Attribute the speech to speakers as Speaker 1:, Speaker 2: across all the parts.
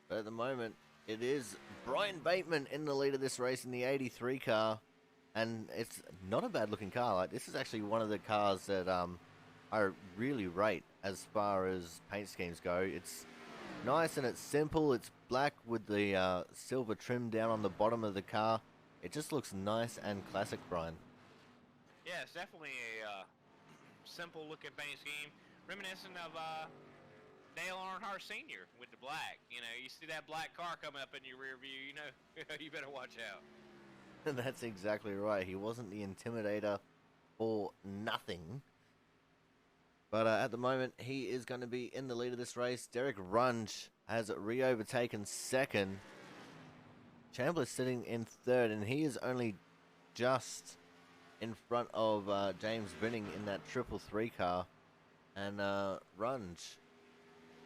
Speaker 1: But at the moment, it is Brian Bateman in the lead of this race in the 83 car. And it's not a bad looking car. Like, this is actually one of the cars that I really rate as far as paint schemes go. It's nice and it's simple. It's black with the silver trim down on the bottom of the car. It just looks nice and classic, Brian.
Speaker 2: Yeah, it's definitely a simple looking paint scheme, reminiscent of Dale Earnhardt Sr. with the black. You know, you see that black car coming up in your rear view, you know, you better watch out.
Speaker 1: That's exactly right. He wasn't the Intimidator for nothing. But at the moment, he is going to be in the lead of this race. Derek Runge has re-overtaken second. Chandler's sitting in third, and he is only just in front of James Binning in that 333 car. And Runge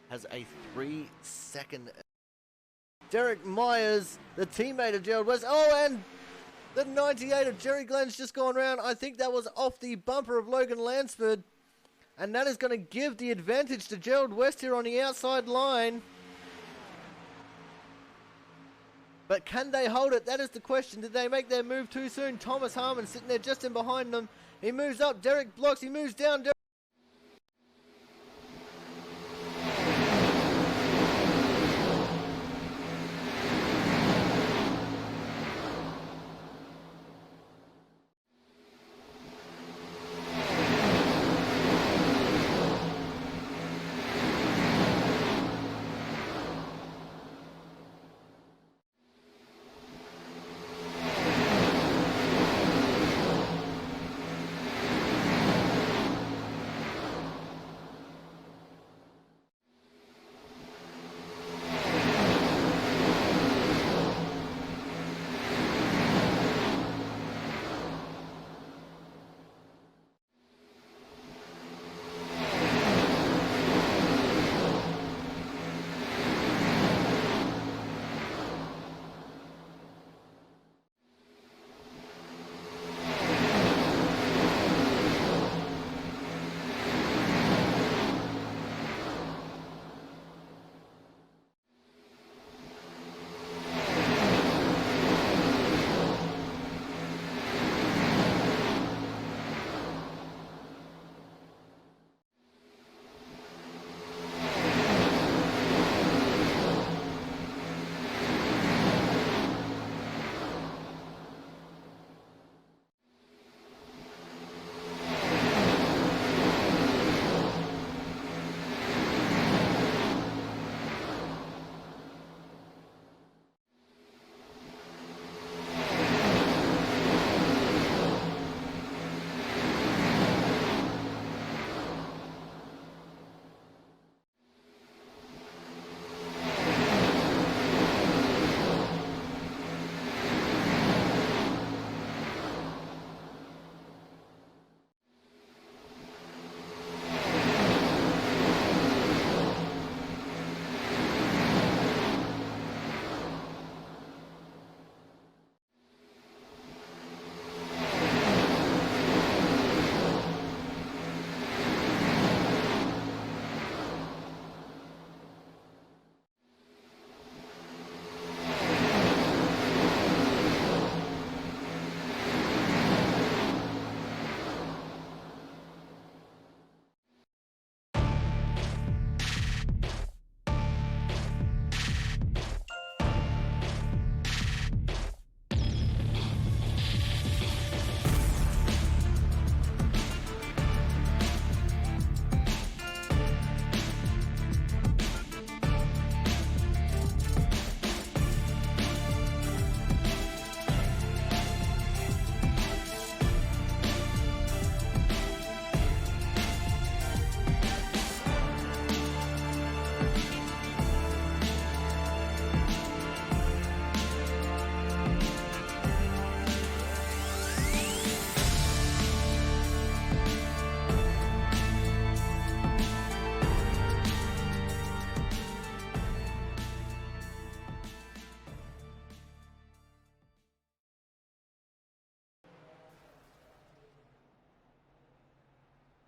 Speaker 1: has a 3-second. Derek Myers, the teammate of Gerald West. Oh, and the 98 of Jerry Glenn's just gone round. I think that was off the bumper of Logan Lansford. And that is going to give the advantage to Gerald West here on the outside line. But can they hold it? That is the question. Did they make their move too soon? Thomas Harmon sitting there just in behind them. He moves up. Derek blocks. He moves down.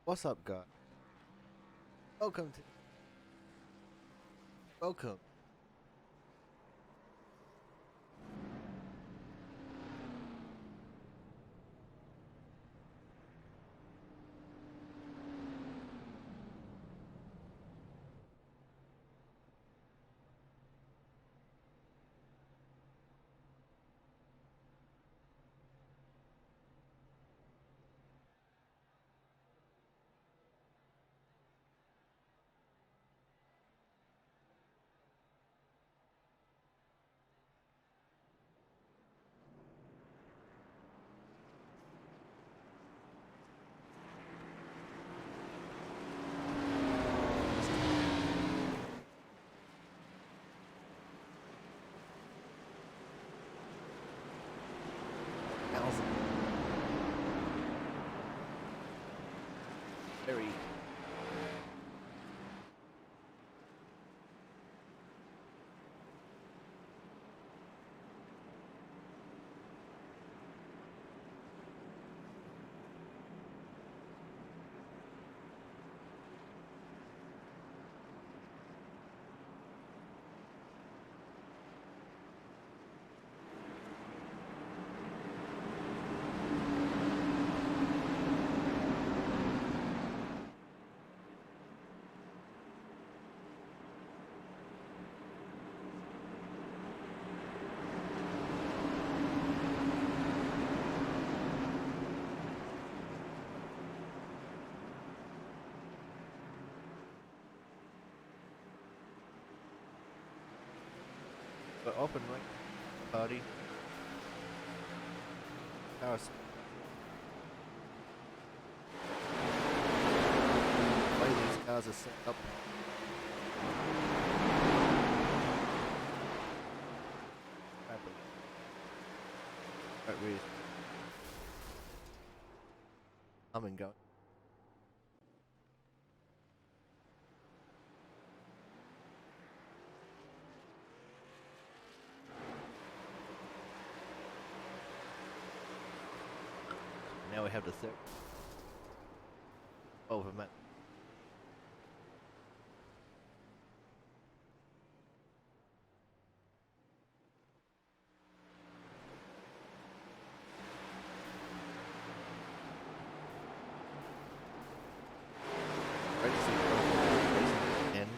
Speaker 1: What's up, guys? Welcome to. Welcome Very. But open right party. House. The way these cars are set up. Right, weird. Come and go. Now we have the third. Over map. Ready to see racing again.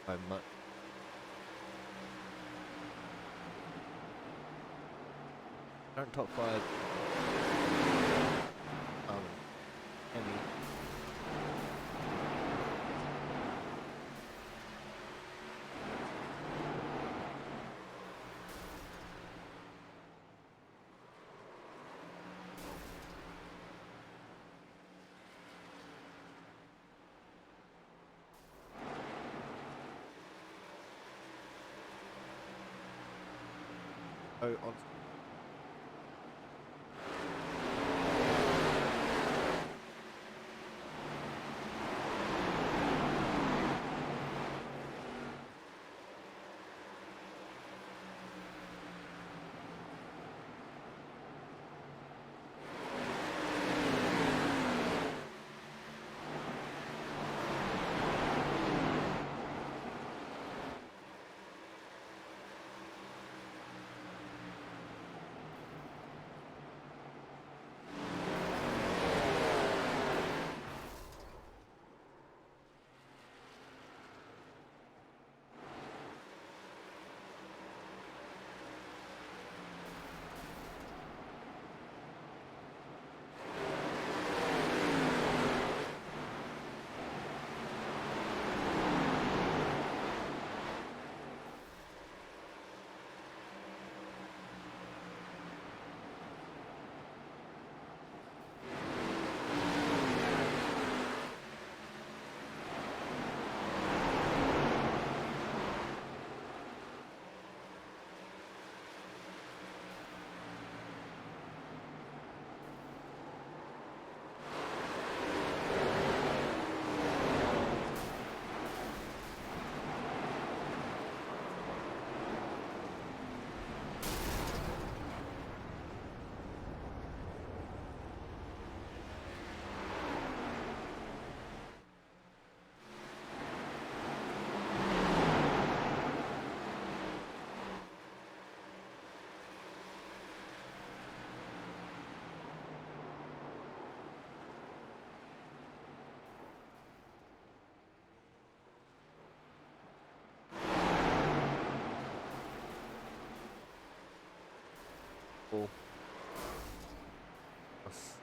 Speaker 1: By much. Current top 5. Emmy. Oh, on. Cool. Yes.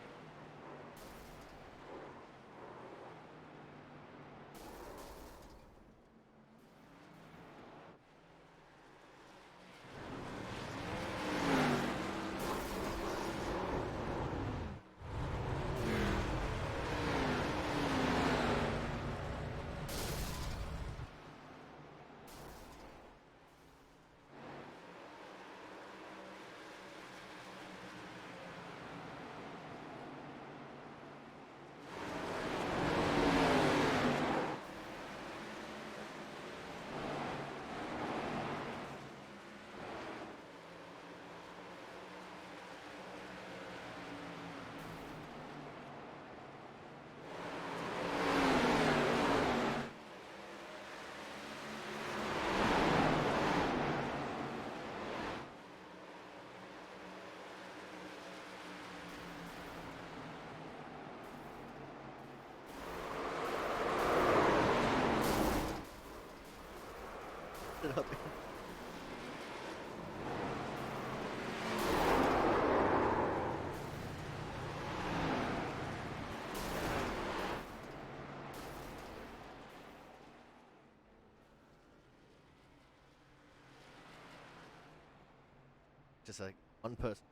Speaker 1: out there. Just like one person.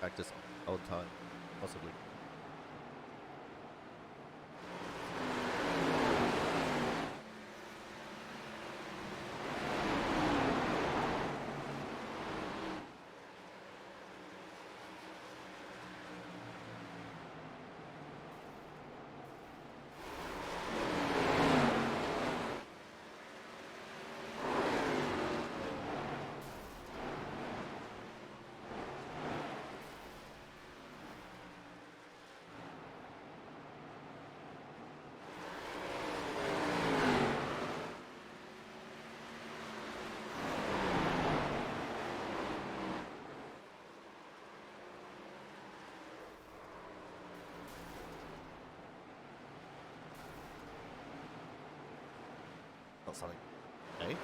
Speaker 1: Practice all the time, possibly. Not something. Okay.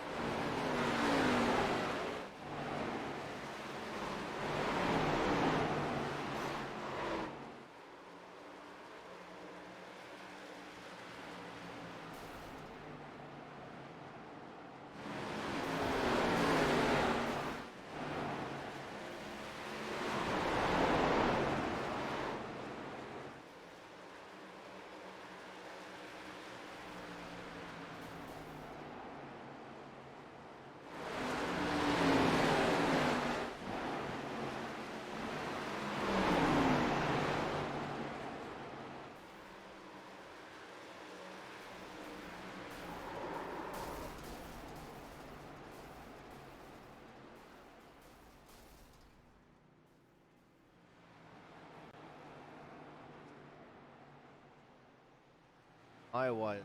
Speaker 1: Iowa.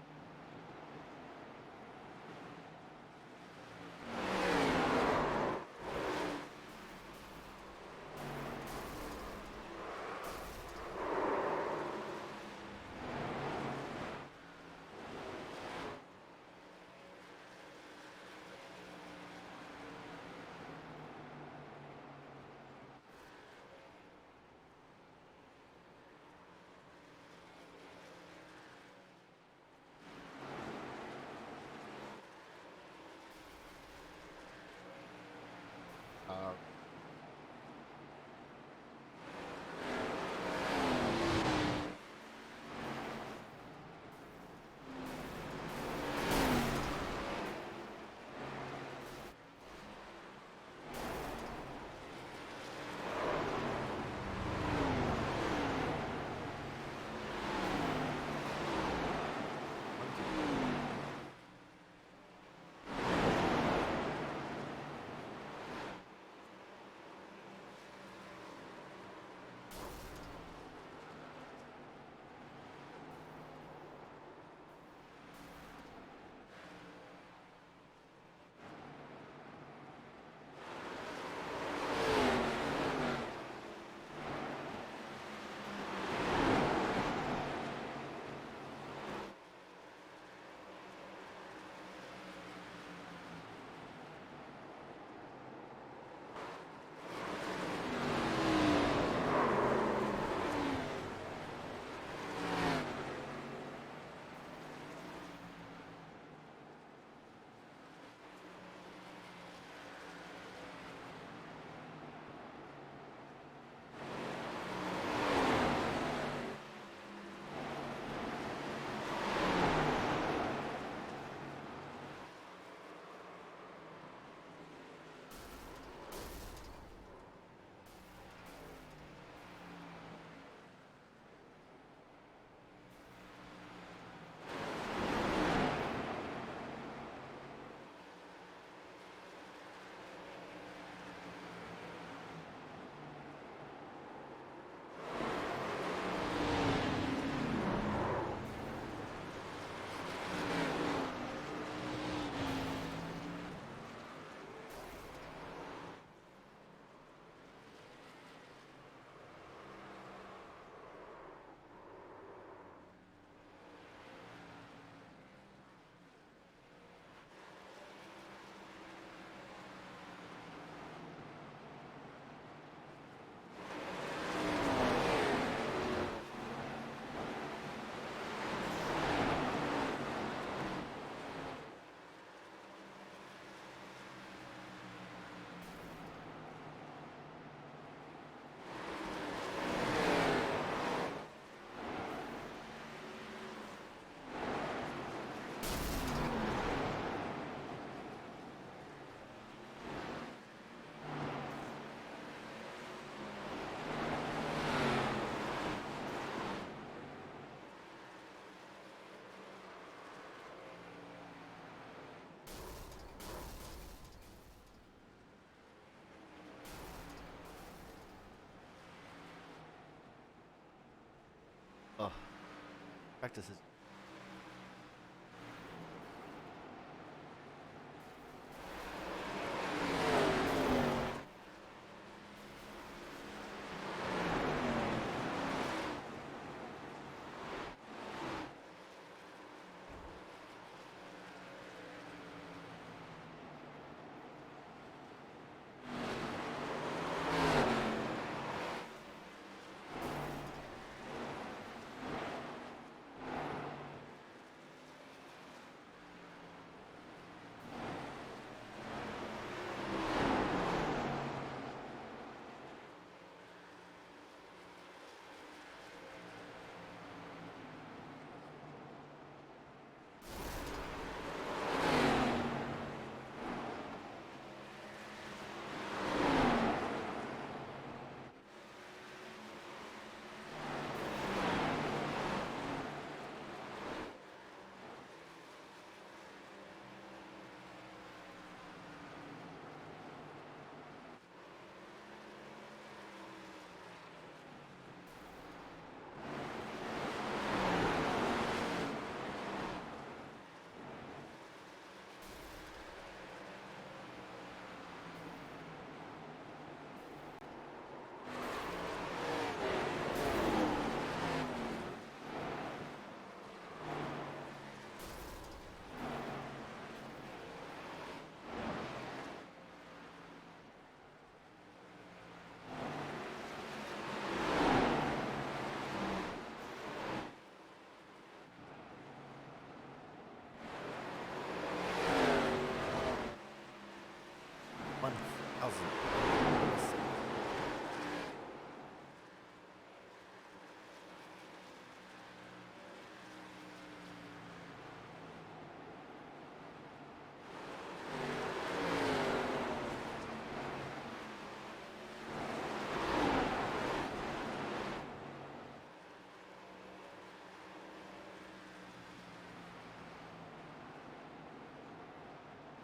Speaker 1: Practices.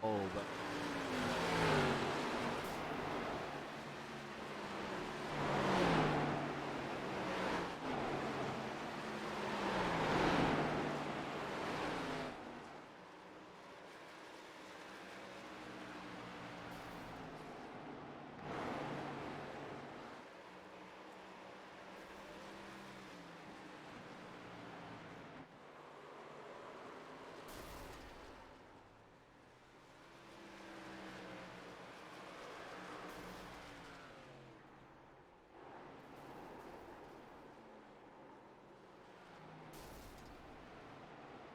Speaker 1: Oh, but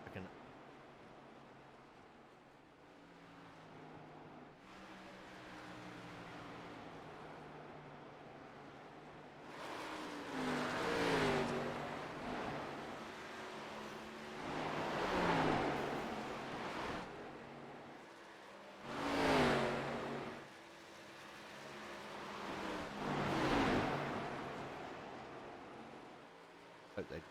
Speaker 1: I can. Hope they.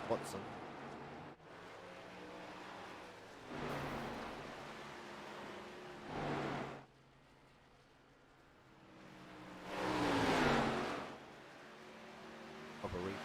Speaker 1: Watson. Proper read.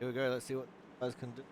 Speaker 1: Here we go. Let's see what you guys can do.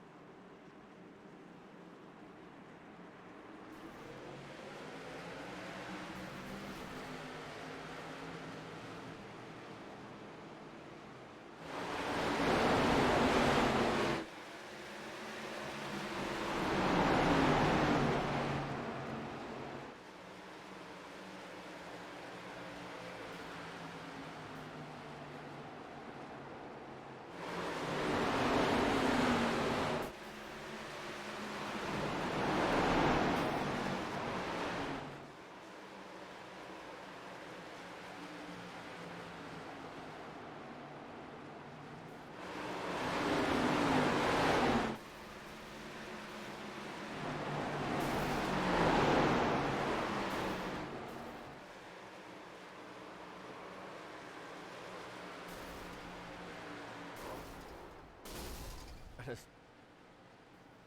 Speaker 1: Just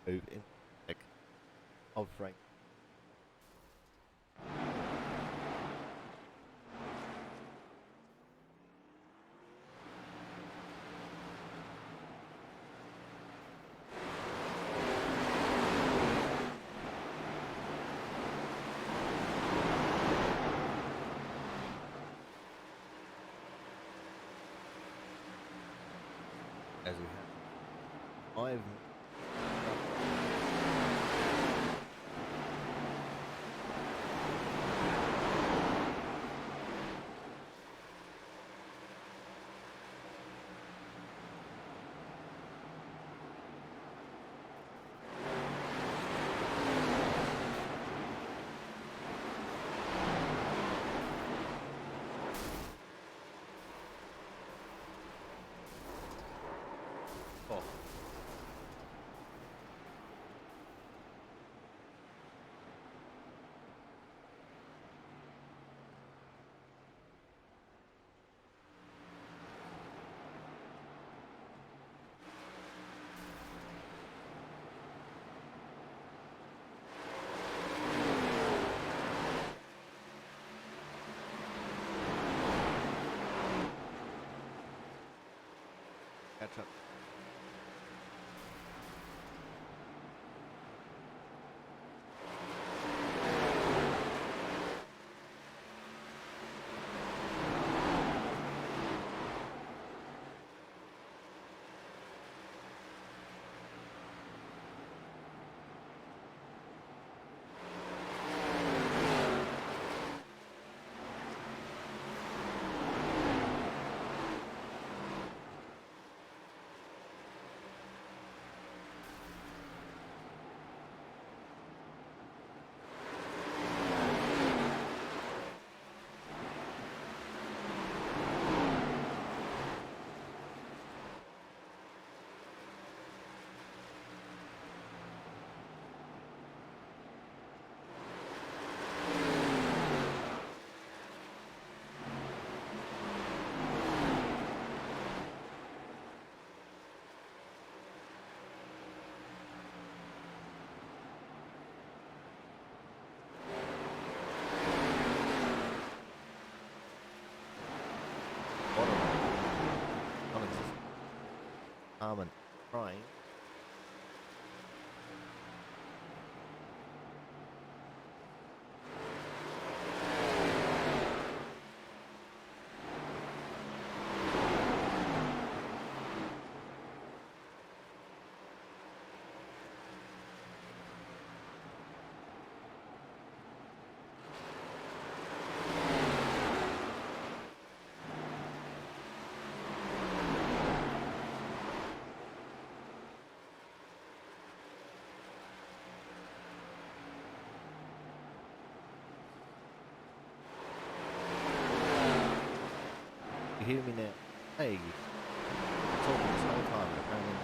Speaker 1: move in like of frame. As we have 5 4. Catch up. Non-existent. Harmon trying. You hear me now? Hey, I'm talking this whole time, and apparently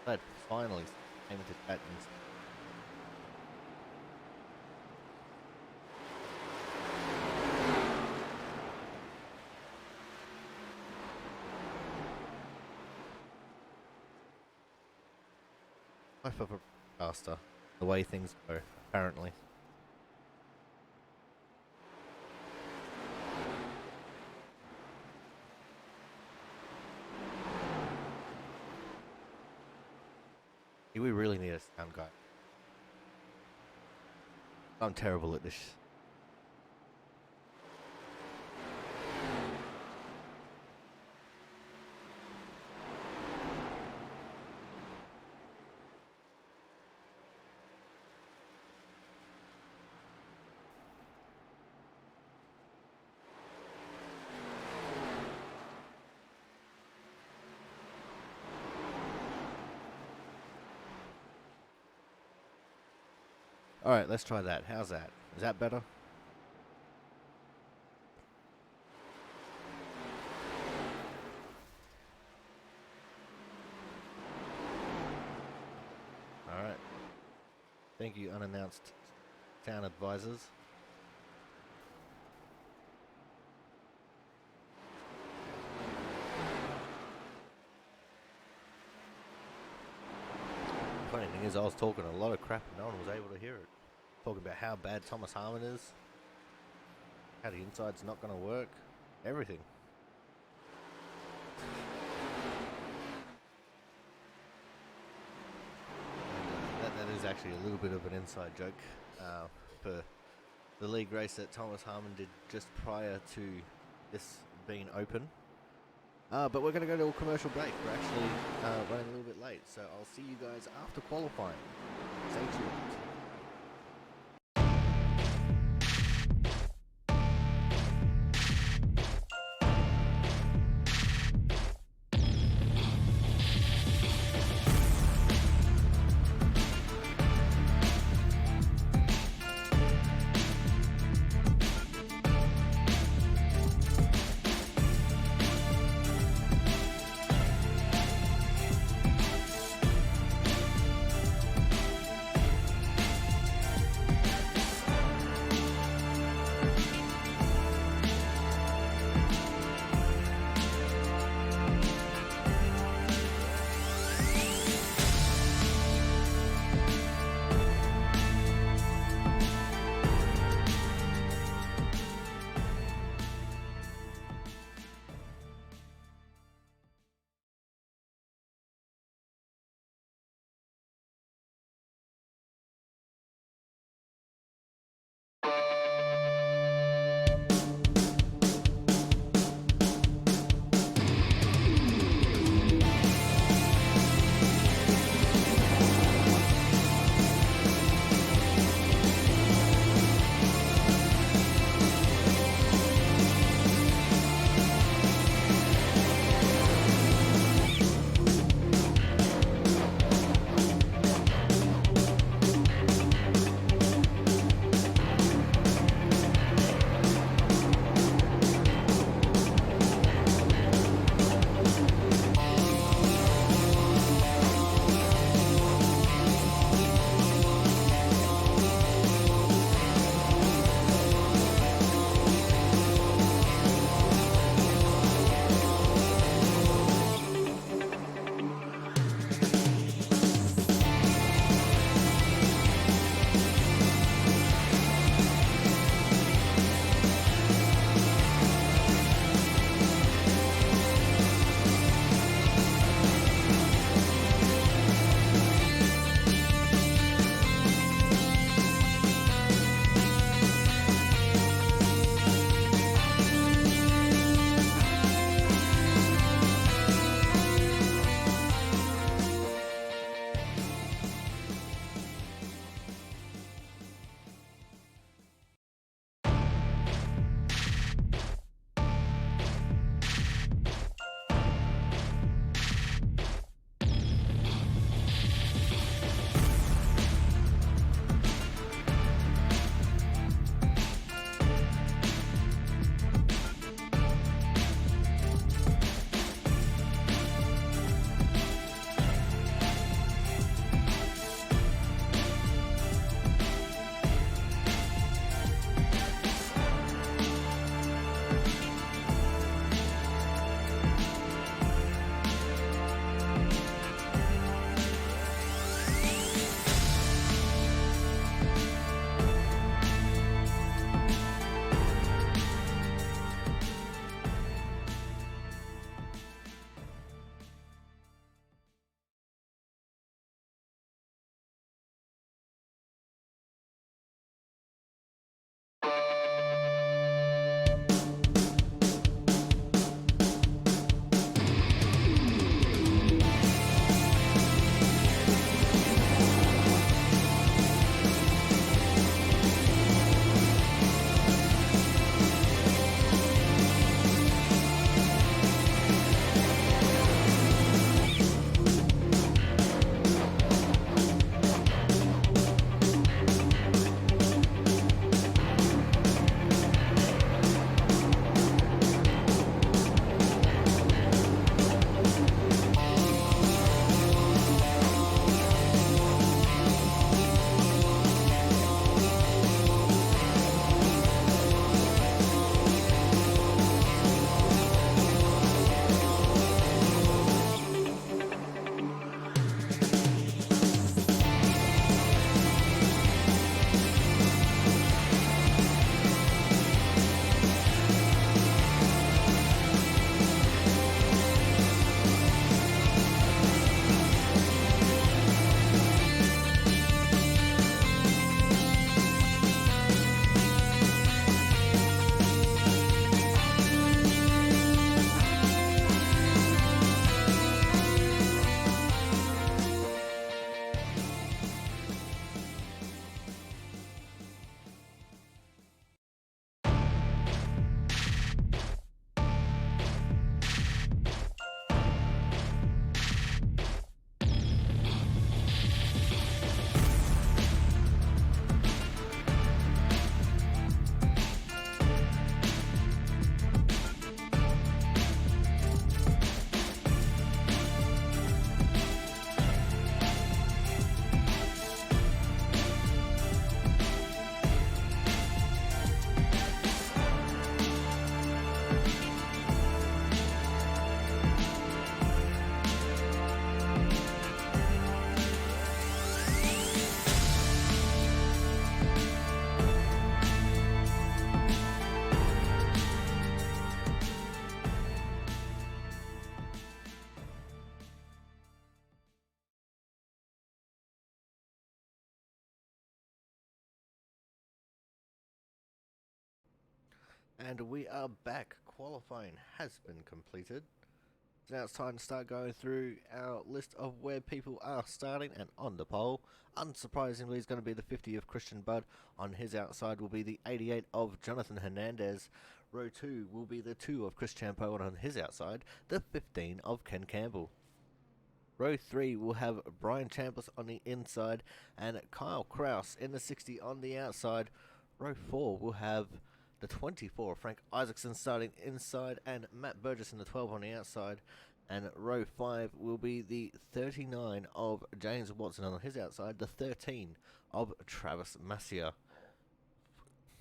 Speaker 1: that finally came into chat and life of a broadcaster, the way things go, apparently. Do we really need a sound guy? I'm terrible at this. Alright, let's try that. How's that? Is that better? Alright. Thank you, unannounced town advisors. The funny thing is, I was talking a lot of crap and no one was able to hear it. Talking about how bad Thomas Harmon is, how the inside's not going to work, everything. That is actually a little bit of an inside joke for the league race that Thomas Harmon did just prior to this being open. But we're going to go to a commercial break. We're actually running a little bit late, so I'll see you guys after qualifying. Stay tuned. And we are back. Qualifying has been completed. So now it's time to start going through our list of where people are starting, and on the pole, unsurprisingly, is going to be the 50 of Christian Budd. On his outside will be the 88 of Jonathan Hernandez. Row 2 will be the 2 of Chris Champo, and on his outside, the 15 of Ken Campbell. Row 3 will have Brian Chambliss on the inside and Kyle Kraus in the 60 on the outside. Row 4 will have the 24 of Frank Isaacson starting inside and Matt Burgess in the 12 on the outside. And row 5 will be the 39 of James Watson on his outside, the 13 of Travis Massia.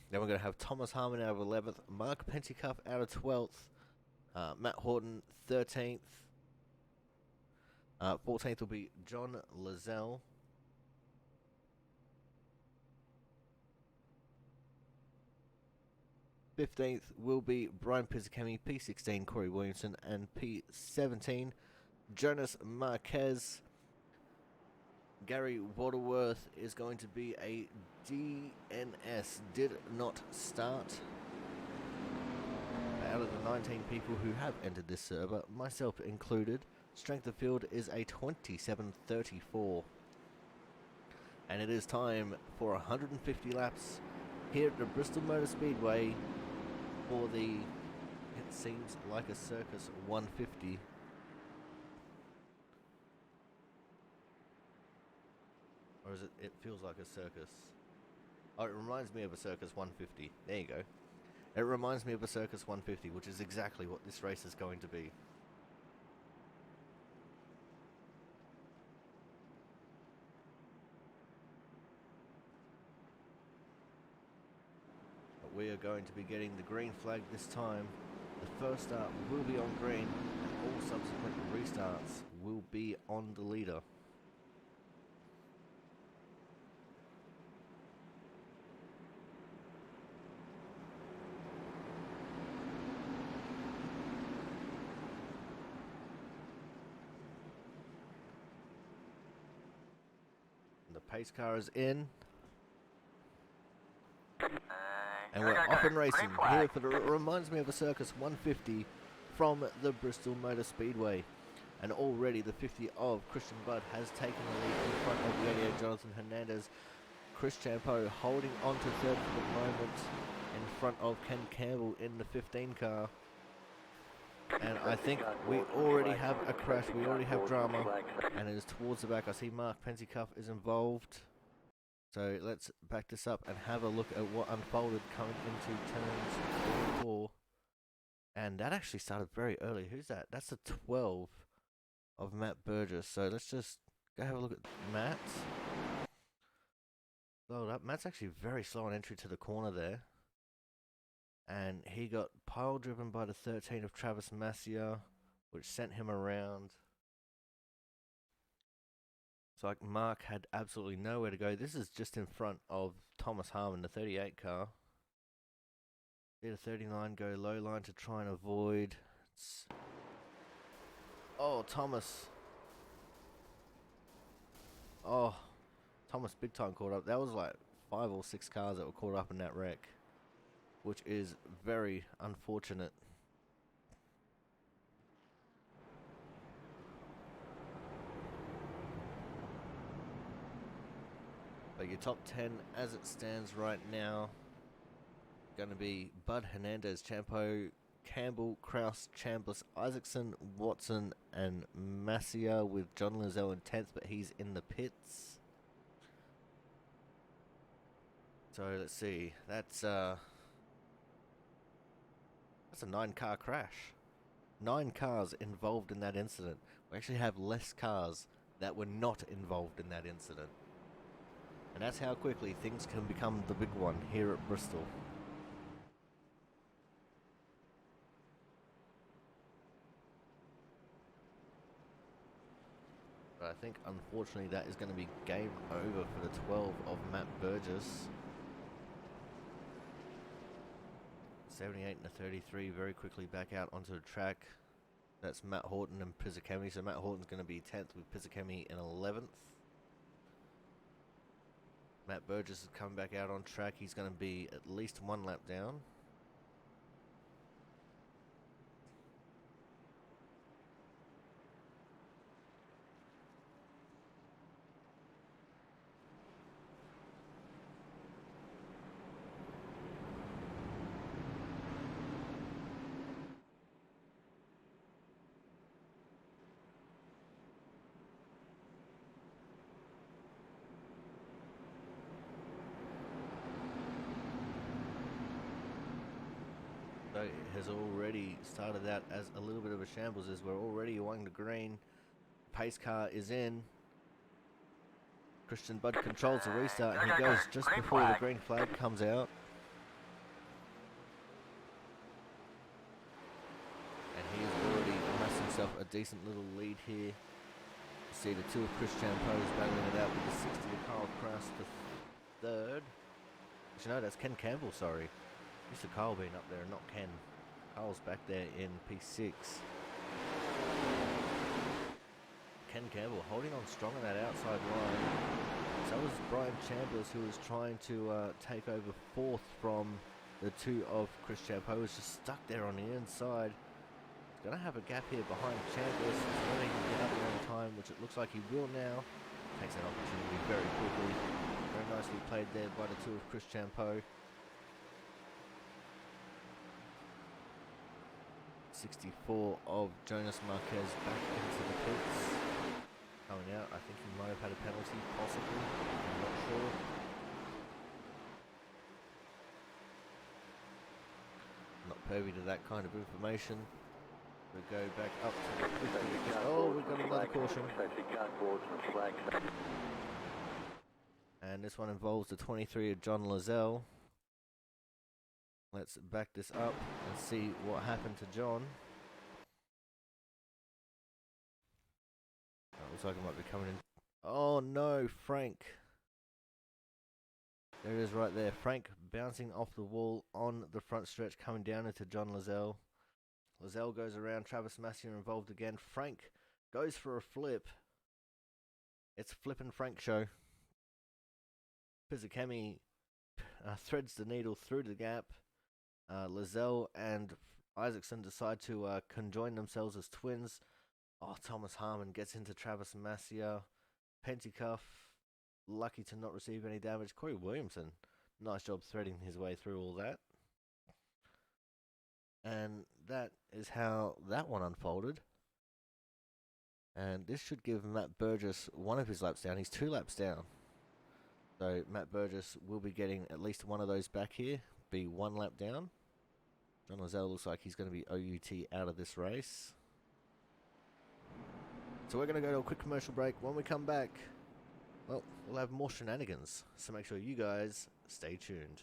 Speaker 1: Then we're going to have Thomas Harmon out of 11th, Mark Pentecoff out of 12th, Matt Horton 13th. 14th will be John Lazelle. 15th will be Brian Pizzicami, P16 Corey Williamson, and P17 Jonas Marquez. Gary Waterworth is going to be a DNS, did not start. Out of the 19 people who have entered this server, myself included, strength of field is a 27.34. And it is time for 150 laps here at the Bristol Motor Speedway for the, it seems like a Circus 150. Or is it, it feels like a Circus. Oh, it reminds me of a Circus 150. There you go. It reminds me of a Circus 150, which is exactly what this race is going to be. We are going to be getting the green flag this time. The first start will be on green, and all subsequent restarts will be on the leader. And the pace car is in. And we're off and racing here for the, it reminds me of a Circus 150 from the Bristol Motor Speedway. And already the 50 of Christian Budd has taken the lead in front of the 88 Jonathan Hernandez. Chris Champo holding on to third for the moment in front of Ken Campbell in the 15 car. And I think we already have a crash, we already have drama, and it is towards the back. I see Mark Pentecoff is involved. So let's back this up and have a look at what unfolded coming into turns 4. And that actually started very early. Who's that? That's the 12 of Matt Burgess. So let's just go have a look at Matt. Load up. Matt's actually very slow on entry to the corner there. And he got pile driven by the 13 of Travis Massia, which sent him around. So like Mark had absolutely nowhere to go. This is just in front of Thomas Harmon, the 38 car. Did a 39 go low line to try and avoid. Oh, Thomas. Oh, Thomas big time caught up. That was like 5 or 6 cars that were caught up in that wreck, which is very unfortunate. But your top 10 as it stands right now, going to be Budd, Hernandez, Champo, Campbell, Kraus, Chambliss, Isaacson, Watson, and Massia, with John Lizelle in 10th, but he's in the pits. So let's see, that's a 9-car crash. 9 cars involved in that incident. We actually have less cars that were not involved in that incident. And that's how quickly things can become the big one here at Bristol. But I think, unfortunately, that is going to be game over for the 12 of Matt Burgess. 78 and a 33, very quickly back out onto the track. That's Matt Horton and Pizzicami. So Matt Horton's going to be 10th with Pizzicami in 11th. Matt Burgess is coming back out on track. He's going to be at least 1 lap down. has already started out as a little bit of a shambles as we're already awaiting the green. Pace car is in. Christian Budd controls the restart and he goes just before the green flag comes out. And he has already amassed himself a decent little lead here. You see the two of Chris Champo's battling it out with the 60 of Carl Kraus for third. Actually no, that's Ken Campbell, sorry. Used to Carl being up there and not Ken. Carl's back there in P6. Ken Campbell holding on strong on that outside line. So was Brian Chambers, who was trying to take over fourth from the two of Chris Champo, was just stuck there on the inside. He's going to have a gap here behind Chambers. He's going to get up there on time, which it looks like he will now. Takes that opportunity very quickly. Very nicely played there by the two of Chris Champo. 64 of Jonas Marquez back into the pits. Coming out, I think he might have had a penalty, possibly. I'm not sure. Not privy to that kind of information. We go back up to the 50. Oh, we've got another caution. And this one involves the 23 of John Lazelle. Let's back this up and see what happened to John. Looks like it might be coming in. Oh no, Frank. There it is right there. Frank bouncing off the wall on the front stretch, coming down into John Lazelle. Lazelle goes around. Travis Massier involved again. Frank goes for a flip. It's Flippin' Frank show. Pizzakemi threads the needle through the gap. Lazelle and Isaacson decide to conjoin themselves as twins. Oh, Thomas Harmon gets into Travis Massier. Penticuff, lucky to not receive any damage. Corey Williamson, nice job threading his way through all that. And that is how that one unfolded. And this should give Matt Burgess one of his laps down. He's 2 laps down. So Matt Burgess will be getting at least one of those back here. Be 1 lap down. John Lazelle looks like he's going to be OUT out of this race. So we're going to go to a quick commercial break. When we come back, well, we'll have more shenanigans. So make sure you guys stay tuned.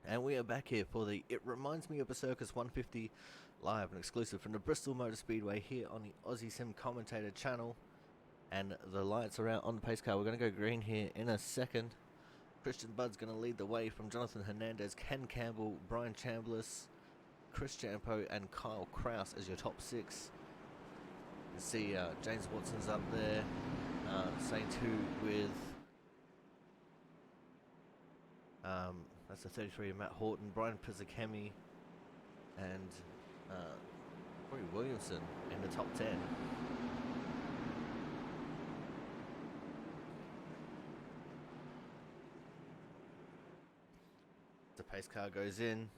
Speaker 1: And we are back here for the It Reminds Me of a Circus 150 live and exclusive from the Bristol Motor Speedway here on the Aussie Sim Commentator channel. And the lights are out on the pace car. We're going to go green here in a second. Christian Budd's going to lead the way from Jonathan Hernandez, Ken Campbell, Brian Chambliss, Chris Champo and Kyle Kraus as your top 6. You can see James Watson's up there, same two with that's the 33 of Matt Horton, Brian Pizzakemi, and Corey Williamson in the top 10. Pace car goes in.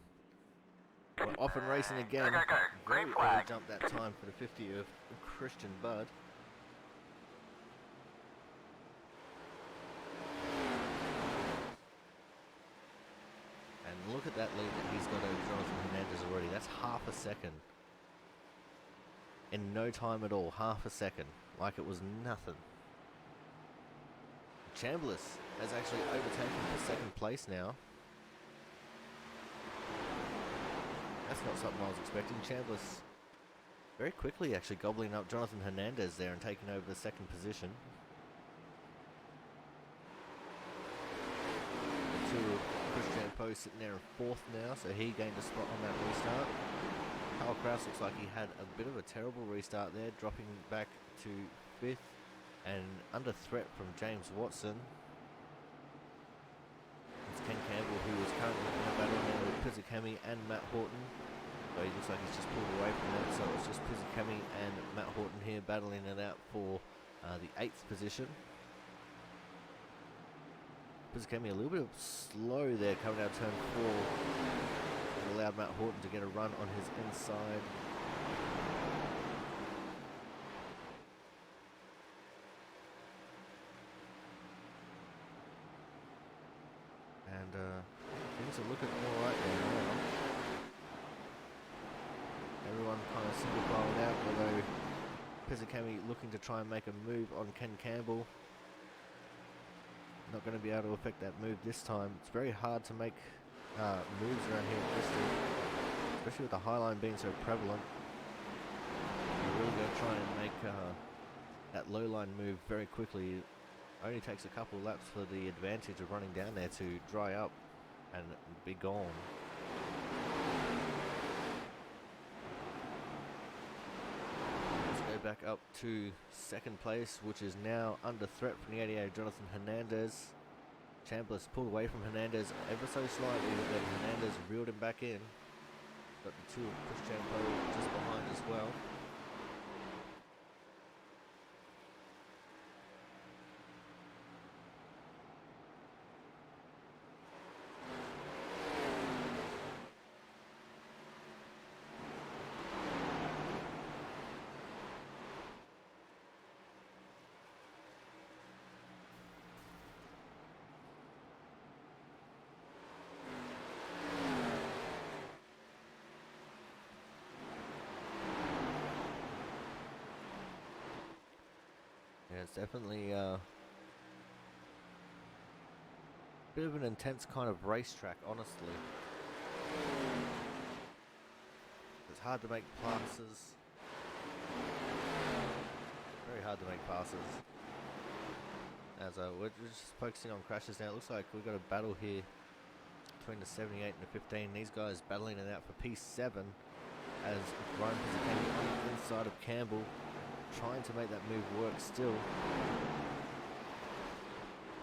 Speaker 1: We're off and racing again.
Speaker 3: Go, go, go.
Speaker 1: Very
Speaker 3: Green
Speaker 1: early
Speaker 3: flag.
Speaker 1: jump that time for the 50 of Christian Budd. And look at that lead that he's got over Jonathan Hernandez already. That's half a second. In no time at all, half a second. Like it was nothing. Chambliss has actually overtaken for second place now. That's not something I was expecting. Chambliss very quickly actually gobbling up Jonathan Hernandez there and taking over the second position. Christian Poe sitting there in fourth now, so he gained a spot on that restart. Carl Kraus looks like he had a bit of a terrible restart there, dropping back to fifth and under threat from James Watson. It's Ken Campbell, who is currently in a battle now with Pizzicami and Matt Horton. So he looks like he's just pulled away from that, so it's just Pizzicami and Matt Horton here battling it out for the 8th position. Pizzicami a little bit slow there coming out of turn 4. It allowed Matt Horton to get a run on his inside. And things are looking alright there now. Everyone kind of single filed out, although Pizzicami looking to try and make a move on Ken Campbell. Not going to be able to affect that move this time. It's very hard to make moves around here in Bristol, especially with the high line being so prevalent. You're really going to try and make that low line move very quickly. It only takes a couple laps for the advantage of running down there to dry up and be gone. Back up to second place, which is now under threat from the 88 Jonathan Hernandez. Chambliss pulled away from Hernandez ever so slightly, but then Hernandez reeled him back in. Got the two of Christian Poe just behind as well. Yeah, it's definitely a bit of an intense kind of racetrack, honestly. It's hard to make passes. Very hard to make passes. As we're just focusing on crashes now. It looks like we've got a battle here between the 78 and the 15. These guys battling it out for P7 as Ryan Pizzicami on the inside of Campbell, trying to make that move work still.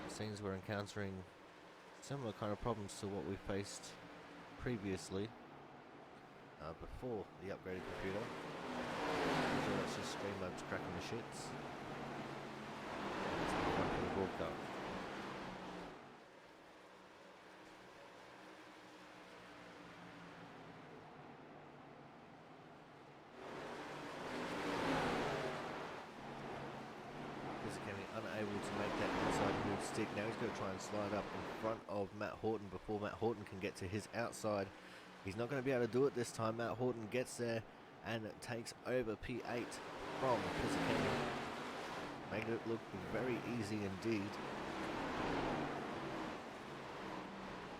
Speaker 1: It seems we're encountering similar kind of problems to what we faced previously before the upgraded computer. So let's just Streamlabs cracking the shits. Let's move on to the broadcast. Unable to make that inside move stick. Now he's going to try and slide up in front of Matt Horton before Matt Horton can get to his outside. He's not going to be able to do it this time. Matt Horton gets there and takes over P8 from Pizzicami, making it look very easy indeed,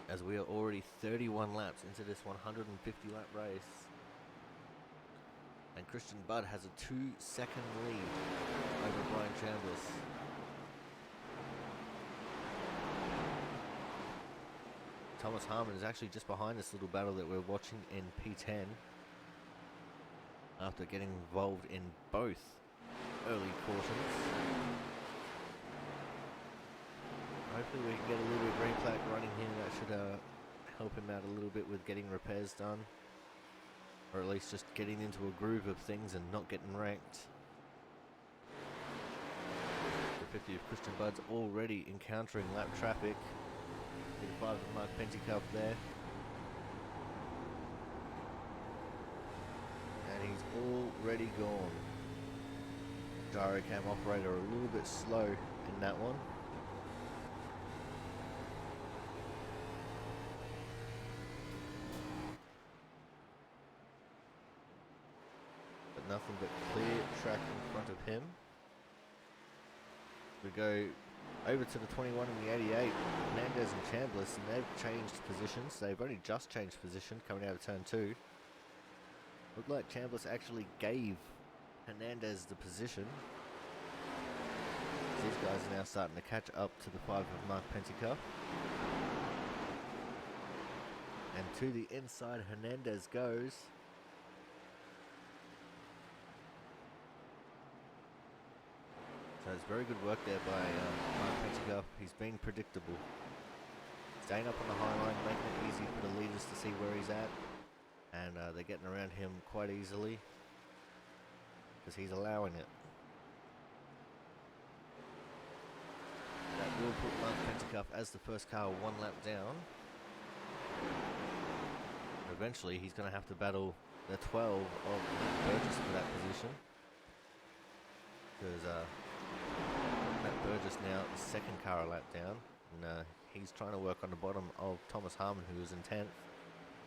Speaker 1: as we are already 31 laps into this 150 lap race. And Christian Budd has a 2-second lead over Brian Chambliss. Thomas Harmon is actually just behind this little battle that we're watching in P10 after getting involved in both early cautions. Hopefully we can get a little bit of green flag running here. That should help him out a little bit with getting repairs done, or at least just getting into a groove of things and not getting wrecked. The 50 of Christian Budd's already encountering lap traffic. Bit of 5 of Mark Penticup there. already gone. Gyrocam operator a little bit slow in that one. But nothing but clear track in front of him. We go over to the 21 and the 88, Hernandez and Chambliss, and they've changed positions. They've only just changed position coming out of turn 2. Looked like Chambliss actually gave Hernandez the position. These guys are now starting to catch up to the 5 of Mark Pentecoff. And to the inside Hernandez goes. So it's very good work there by Mark Pentecoff. He's being predictable. Staying up on the high line, making it easy for the leaders to see where he's at. And they're getting around him quite easily. Because he's allowing it. That will put Mark Pentecoff as the first car 1 lap down. Eventually he's going to have to battle the 12 of Matt Burgess for that position. Because Matt Burgess now the second car a lap down. And he's trying to work on the bottom of Thomas Harmon, who is in 10th.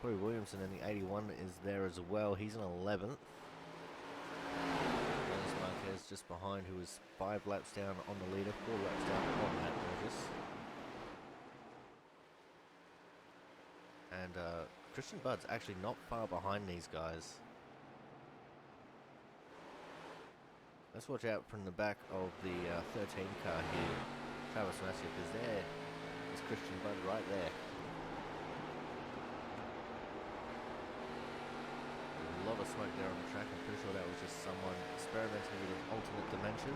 Speaker 1: Corey Williamson in the 81 is there as well. He's in 11th. Marquez just behind, who is 5 laps down on the leader, 4 laps down on Matt Burgess. And Christian Budd's actually not far behind these guys. Let's watch out from the back of the 13 car here, Travis Massey, because there is Christian Budd right there. A lot of smoke there on the track. I'm pretty sure that was just someone experimenting with an alternate dimension.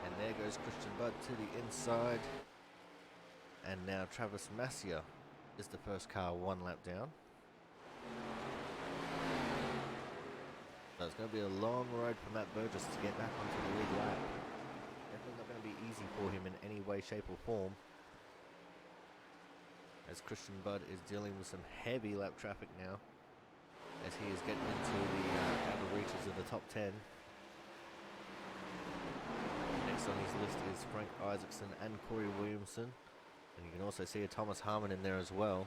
Speaker 1: And there goes Christian Budd to the inside. And now Travis Massia is the first car 1 lap down. So it's going to be a long road for Matt Burgess to get back onto the lead lap. Definitely not going to be easy for him in any way, shape or form. As Christian Budd is dealing with some heavy lap traffic now. As he is getting into the outer reaches of the top 10. Next on his list is Frank Isaacson and Corey Williamson. And you can also see a Thomas Harmon in there as well.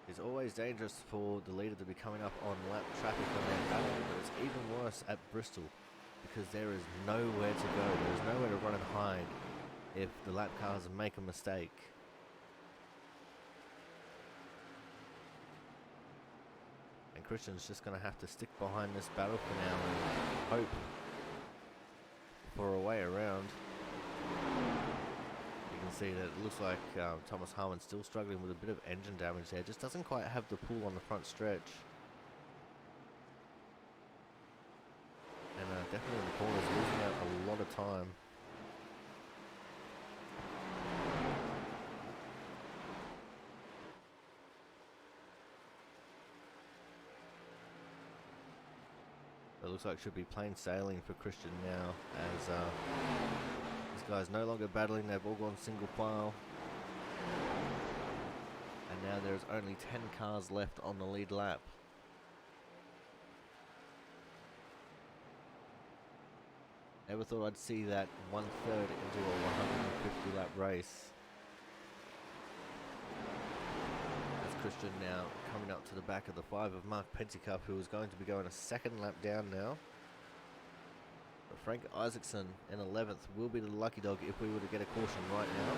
Speaker 1: It's always dangerous for the leader to be coming up on lap traffic when they're battling, but it's even worse at Bristol because there is nowhere to go. There is nowhere to run and hide if the lap cars make a mistake. And Christian's just going to have to stick behind this battle for now and hope for a way around. You can see that it looks like Thomas Harmon's still struggling with a bit of engine damage there. Just doesn't quite have the pull on the front stretch. And definitely in the corners, losing out a lot of time. It looks like it should be plain sailing for Christian now, as these guys no longer battling, they've all gone single file. And now there's only 10 cars left on the lead lap. Never thought I'd see that 1/3 into a 150 lap race. As Christian now coming up to the back of the 5 of Mark Pentecoff, who is going to be going a second lap down now. But Frank Isaacson in 11th will be the lucky dog if we were to get a caution right now.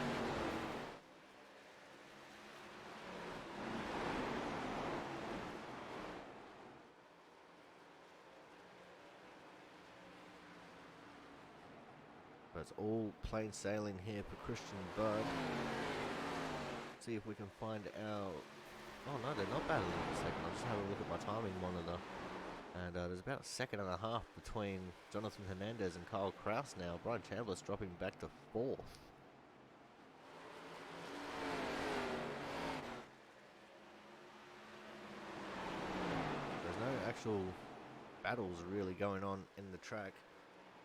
Speaker 1: But it's all plain sailing here for Christian Budd. See if we can find out. Oh no, they're not battling in a second. I'll just have a look at my timing monitor. And there's about a second and a half between Jonathan Hernandez and Kyle Kraus now. Brian Chambliss dropping back to 4th. There's no actual battles really going on in the track.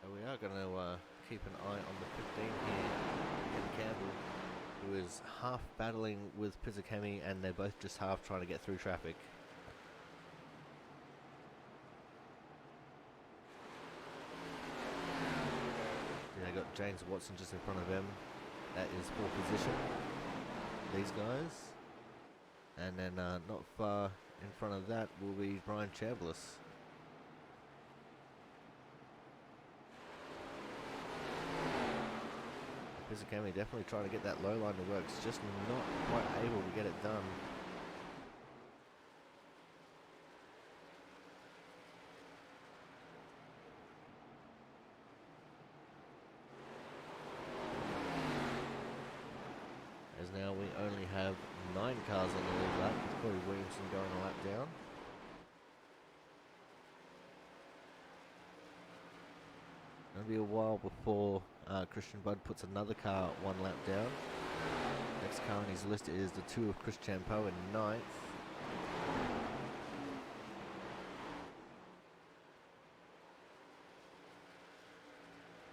Speaker 1: So we are going to keep an eye on the 15 here, Ken Campbell, who is half battling with Pizzakemi, and they're both just half trying to get through traffic. They got James Watson just in front of them. That is pole position, these guys. And then not far in front of that will be Brian Chambliss. Pizzakemi definitely trying to get that low line to work. It's just not quite able to get it done. As now we only have 9 cars on the lead lap, with Corey Williamson going a lap down. It'll be a while before Christian Budd puts another car 1 lap down. Next car on his list is the 2 of Chris Champeau in 9th.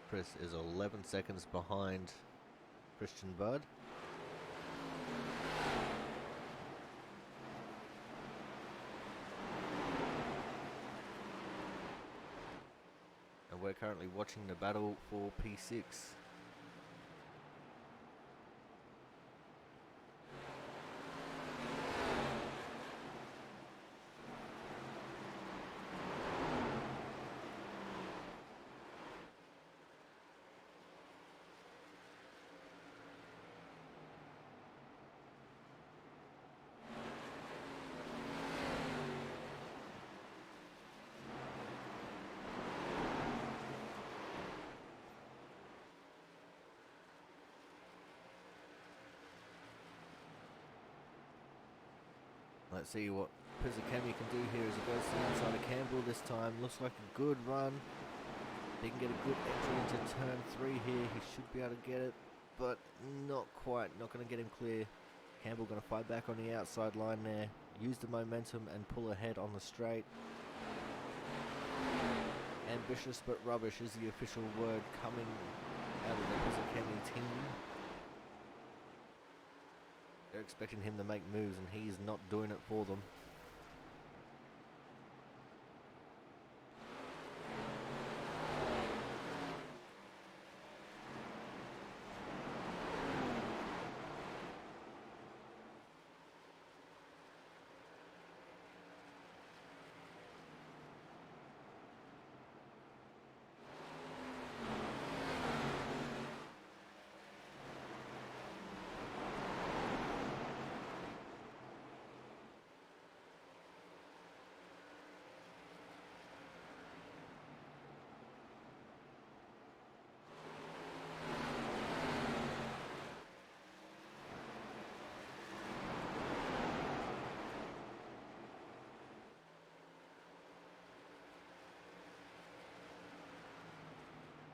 Speaker 1: Chris is 11 seconds behind Christian Budd. And we're currently watching the battle for P6. Let's see what Pizzakemi can do here as he goes to the outside of Campbell this time. Looks like a good run. He can get a good entry into turn 3 here. He should be able to get it, but not quite. Not going to get him clear. Campbell going to fight back on the outside line there. Use the momentum and pull ahead on the straight. Ambitious but rubbish is the official word coming out of the Pizzakemi team. They're expecting him to make moves, and he's not doing it for them.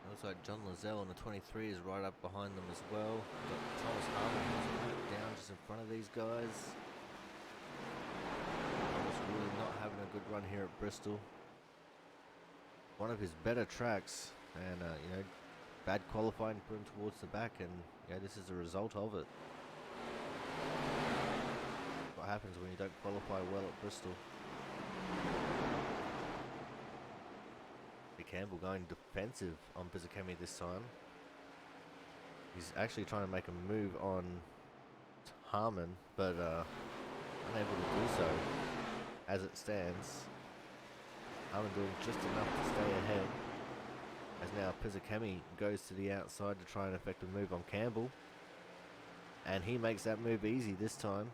Speaker 1: Looks like John Lazelle on the 23 is right up behind them as well. Got Thomas Harmon who's a lap down just in front of these guys. Thomas really not having a good run here at Bristol. One of his better tracks, and you know, bad qualifying put him towards the back, and yeah, this is a result of it. What happens when you don't qualify well at Bristol? Campbell going defensive on Pizzakemi this time. He's actually trying to make a move on Harmon, but unable to do so as it stands. Harmon doing just enough to stay ahead, as now Pizzakemi goes to the outside to try and effect a move on Campbell, and he makes that move easy this time.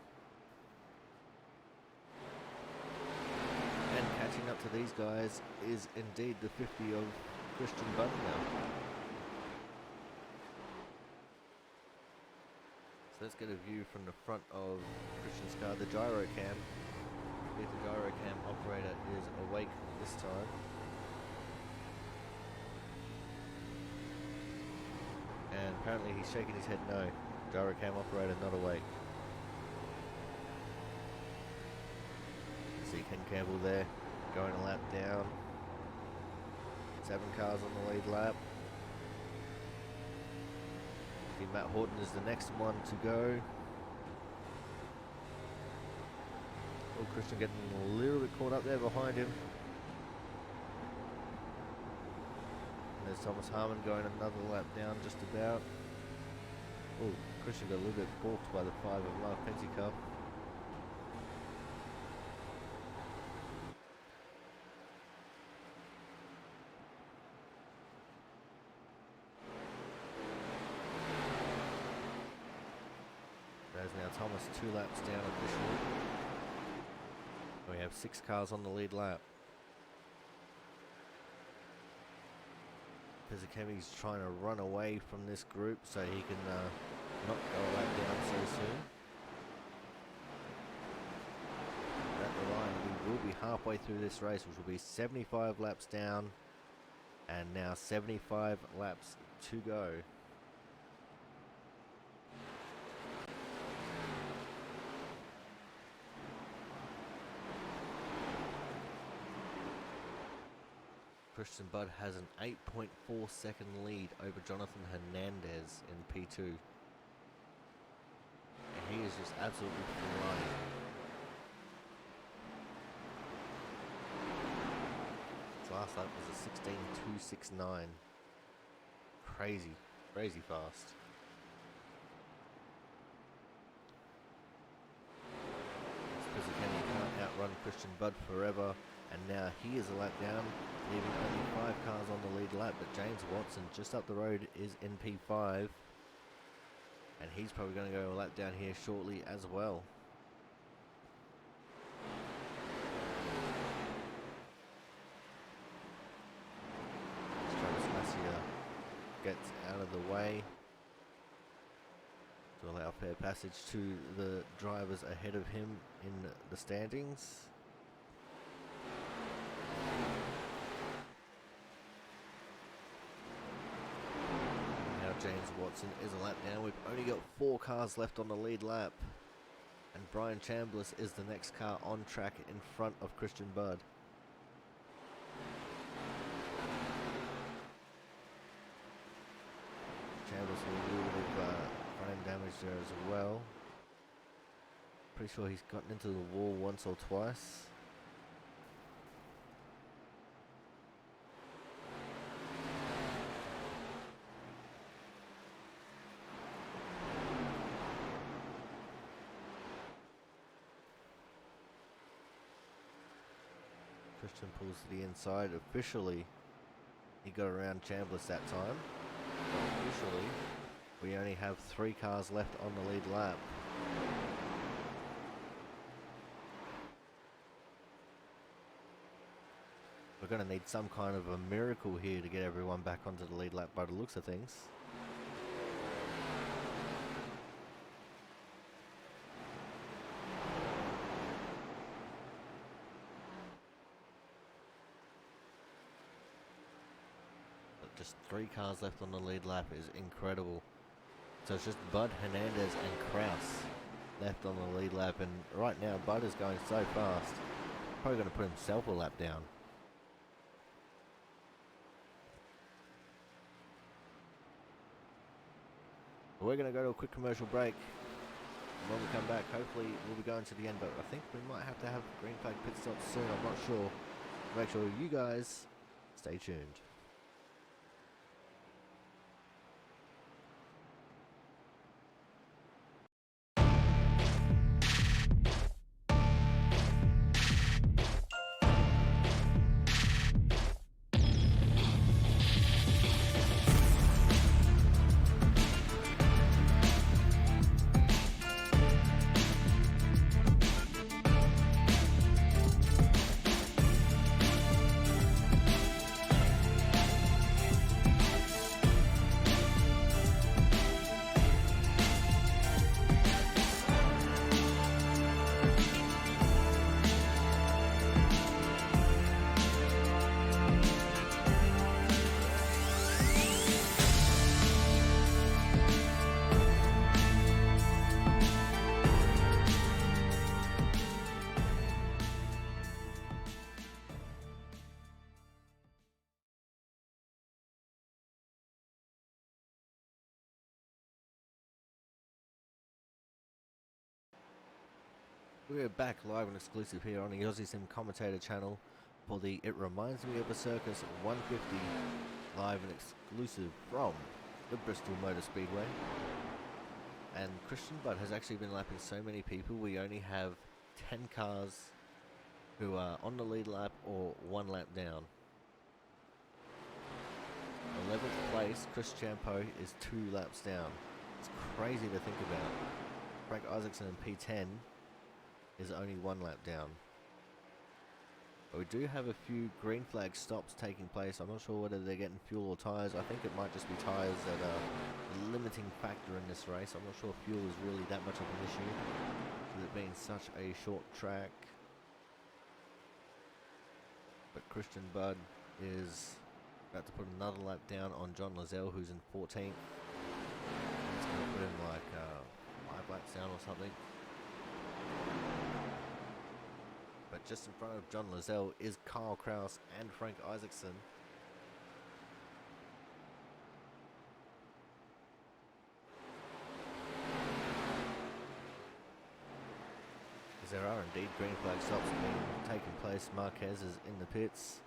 Speaker 1: And catching up to these guys is indeed the 50 of Christian Budd now. So let's get a view from the front of Christian's car, the gyro cam. I believe the gyro cam operator is awake this time. And apparently he's shaking his head no. Gyro cam operator not awake. See Ken Campbell there, going a lap down. 7 cars on the lead lap. Matt Horton is the next one to go. Oh, Christian getting a little bit caught up there behind him. And there's Thomas Harmon going another lap down just about. Oh, Christian got a little bit balked by the 5 of Mark Pentecoff. Now Thomas 2 laps down officially. We have 6 cars on the lead lap. Pizzakemi's trying to run away from this group so he can not go a lap down so soon. At the line, we will be halfway through this race, which will be 75 laps down, and now 75 laps to go. Christian Budd has an 8.4 second lead over Jonathan Hernandez in P2. And he is just absolutely flying. His last lap was a 16.269. Crazy, crazy fast. Pizzakemi can't outrun Christian Budd forever. And now he is a lap down, leaving only 5 cars on the lead lap, but James Watson just up the road is in P5, and he's probably going to go a lap down here shortly as well. Travis Massier gets out of the way to allow fair passage to the drivers ahead of him in the standings. James Watson is a lap down. We've only got 4 cars left on the lead lap, and Brian Chambliss is the next car on track in front of Christian Budd. Chambliss with a little bit of front end damage there as well. Pretty sure he's gotten into the wall once or twice. Christian pulls to the inside. Officially, he got around Chambliss that time. But officially, we only have 3 cars left on the lead lap. We're going to need some kind of a miracle here to get everyone back onto the lead lap by the looks of things. Just 3 cars left on the lead lap is incredible. So it's just Budd, Hernandez and Kraus left on the lead lap, and right now Budd is going so fast, probably going to put himself a lap down. We're going to go to a quick commercial break. When we come back, hopefully we'll be going to the end, but I think we might have to have green flag pit stops soon, I'm not sure. Make sure you guys stay tuned. We're back live and exclusive here on the Aussie Sim Commentator channel for the It Reminds Me of a Circus 150 live and exclusive from the Bristol Motor Speedway. And Christian Budd has actually been lapping so many people. We only have 10 cars who are on the lead lap or one lap down. 11th place, Chris Champo, is 2 laps down. It's crazy to think about. Frank Isaacson in P10 is only 1 lap down. But we do have a few green flag stops taking place. I'm not sure whether they're getting fuel or tyres. I think it might just be tyres that are a limiting factor in this race. I'm not sure fuel is really that much of an issue, with it being such a short track. But Christian Budd is about to put another lap down on John Lozelle, who's in 14th. It's going to put him like 5 laps down or something. But just in front of John Lozelle is Kyle Kraus and Frank Isaacson. As there are indeed green flag stops taking place. Marquez is in the pits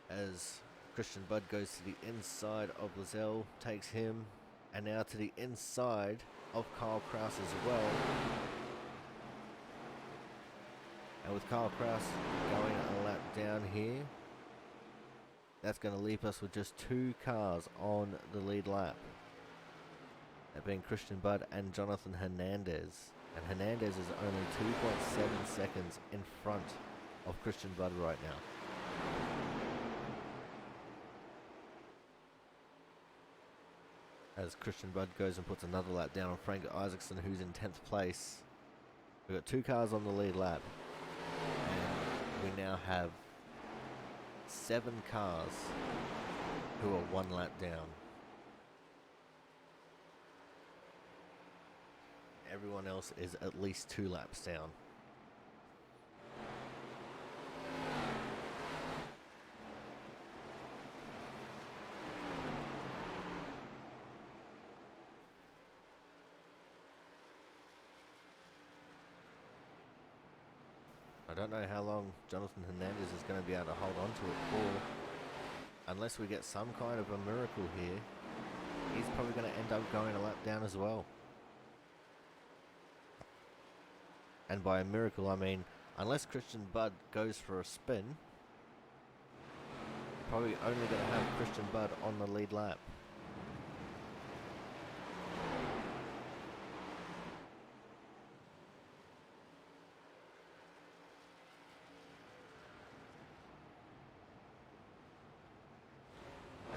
Speaker 1: as Christian Budd goes to the inside of Lozelle, takes him, and now to the inside of Kyle Kraus as well. And with Kyle Kraus going a lap down here, that's going to leave us with just 2 cars on the lead lap. That being Christian Budd and Jonathan Hernandez. And Hernandez is only 2.7 seconds in front of Christian Budd right now. As Christian Budd goes and puts another lap down on Frank Isaacson, who's in 10th place. We've got 2 cars on the lead lap. And we now have 7 cars who are 1 lap down. Everyone else is at least 2 laps down. I don't know how long Jonathan Hernandez is going to be able to hold on to it for. Unless we get some kind of a miracle here, he's probably going to end up going a lap down as well. And by a miracle, I mean, unless Christian Budd goes for a spin, probably only going to have Christian Budd on the lead lap.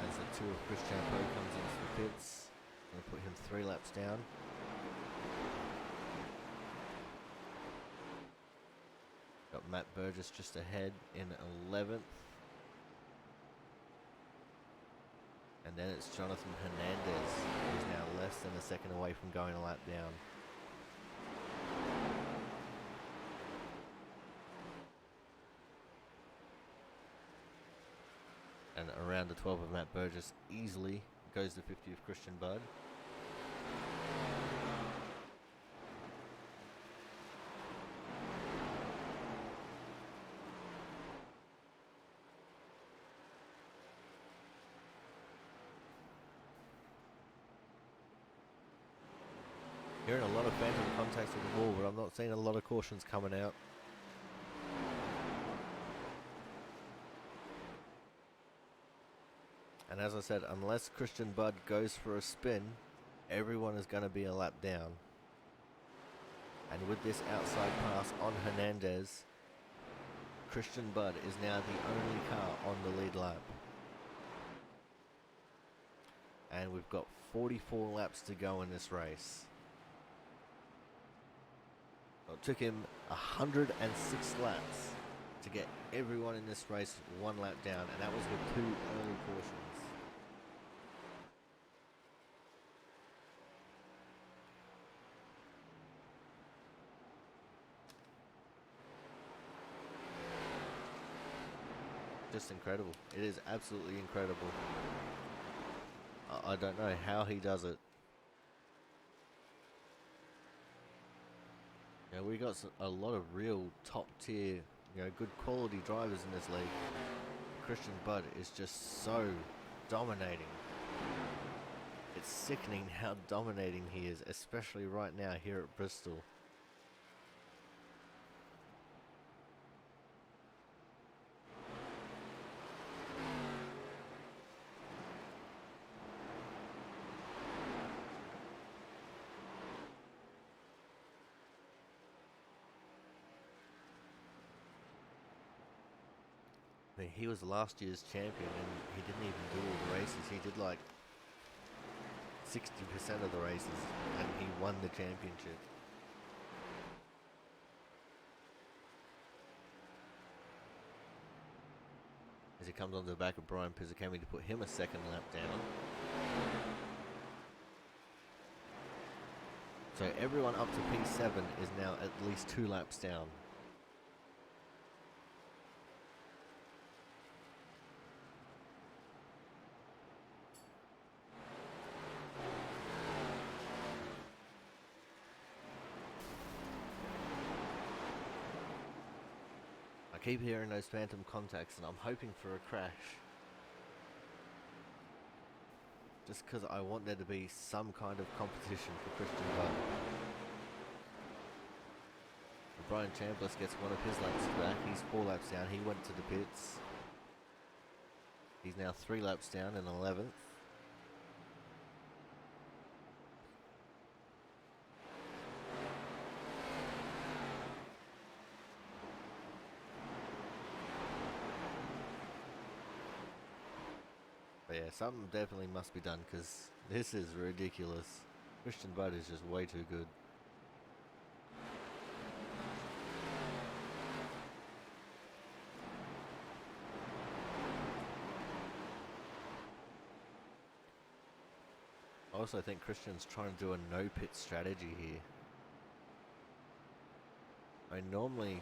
Speaker 1: As the 2 of Chris Champo comes into the pits, going to put him 3 laps down. Got Matt Burgess just ahead in 11th. And then it's Jonathan Hernandez, who's now less than a second away from going a lap down. And around the 12 of Matt Burgess easily goes the 50 of Christian Budd. Hearing a lot of phantom contacts with the wall, but I'm not seeing a lot of cautions coming out. And as I said, unless Christian Budd goes for a spin, everyone is going to be a lap down. And with this outside pass on Hernandez, Christian Budd is now the only car on the lead lap. And we've got 44 laps to go in this race. It took him 106 laps to get everyone in this race 1 lap down, and that was with 2 early cautions. Just incredible. It is absolutely incredible. I don't know how he does it. Yeah, we got a lot of real top tier, good quality drivers in this league. Christian Budd is just so dominating. It's sickening how dominating he is, especially right now here at Bristol. I mean, he was last year's champion and he didn't even do all the races. He did like 60% of the races and he won the championship. As he comes onto the back of Brian Pizzicami to put him a second lap down. So everyone up to P7 is now at least 2 laps down. I keep hearing those phantom contacts and I'm hoping for a crash. Just because I want there to be some kind of competition for Christian Budd. Brian Chambliss gets one of his laps back. He's 4 laps down. He went to the pits. He's now 3 laps down in 11th. But yeah, something definitely must be done because this is ridiculous. Christian Budd is just way too good. I also think Christian's trying to do a no pit strategy here. I mean, normally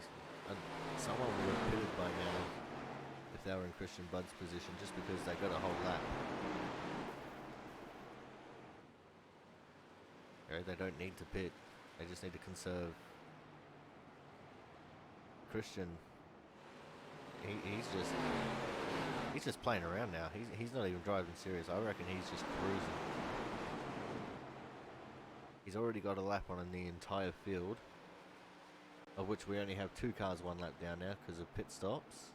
Speaker 1: someone would have pitted by now if they were in Christian Budd's position just because they got a whole lap. They don't need to pit, they just need to conserve. Christian, he's just playing around now. He's not even driving serious. I reckon he's just cruising. He's already got a lap on in the entire field, of which we only have 2 cars 1 lap down now because of pit stops.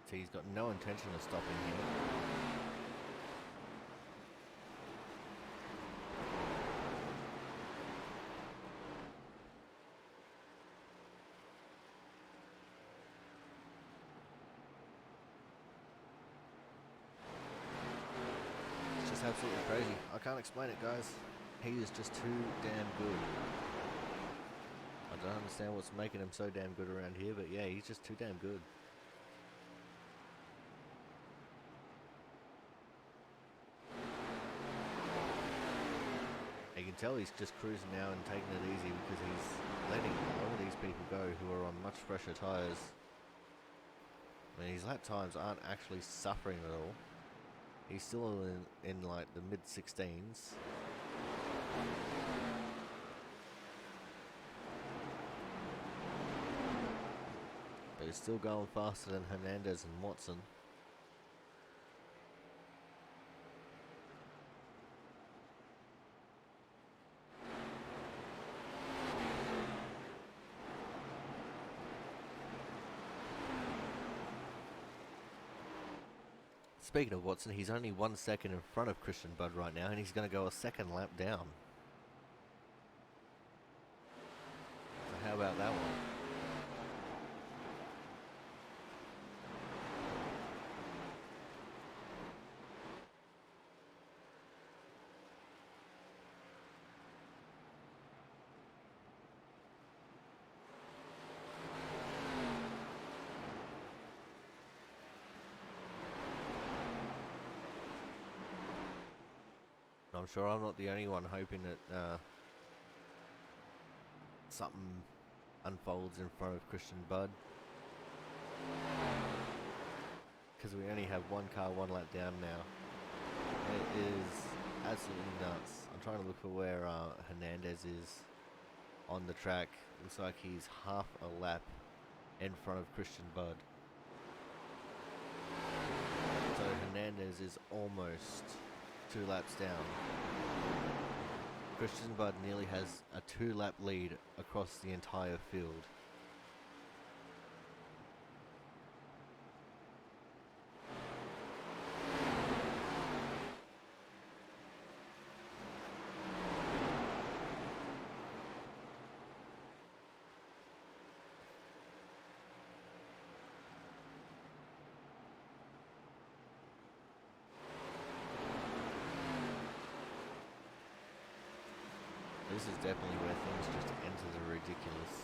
Speaker 1: So he's got no intention of stopping here. It's just absolutely crazy. I can't explain it, guys. He is just too damn good. I don't understand what's making him so damn good around here, but yeah, he's just too damn good. You can tell he's just cruising now and taking it easy because he's letting a lot of these people go who are on much fresher tyres. I mean, his lap times aren't actually suffering at all. He's still in like the mid-16s. But he's still going faster than Hernandez and Watson. Speaking of Watson, he's only 1 second in front of Christian Budd right now, and he's going to go a second lap down. So how about that one? I'm sure I'm not the only one hoping that something unfolds in front of Christian Budd. Because we only have one car 1 lap down now. It is absolutely nuts. I'm trying to look for where Hernandez is on the track. Looks like he's half a lap in front of Christian Budd. So Hernandez is almost 2 laps down. Christian Budd nearly has a 2-lap lead across the entire field. This is definitely where things just enter the ridiculous.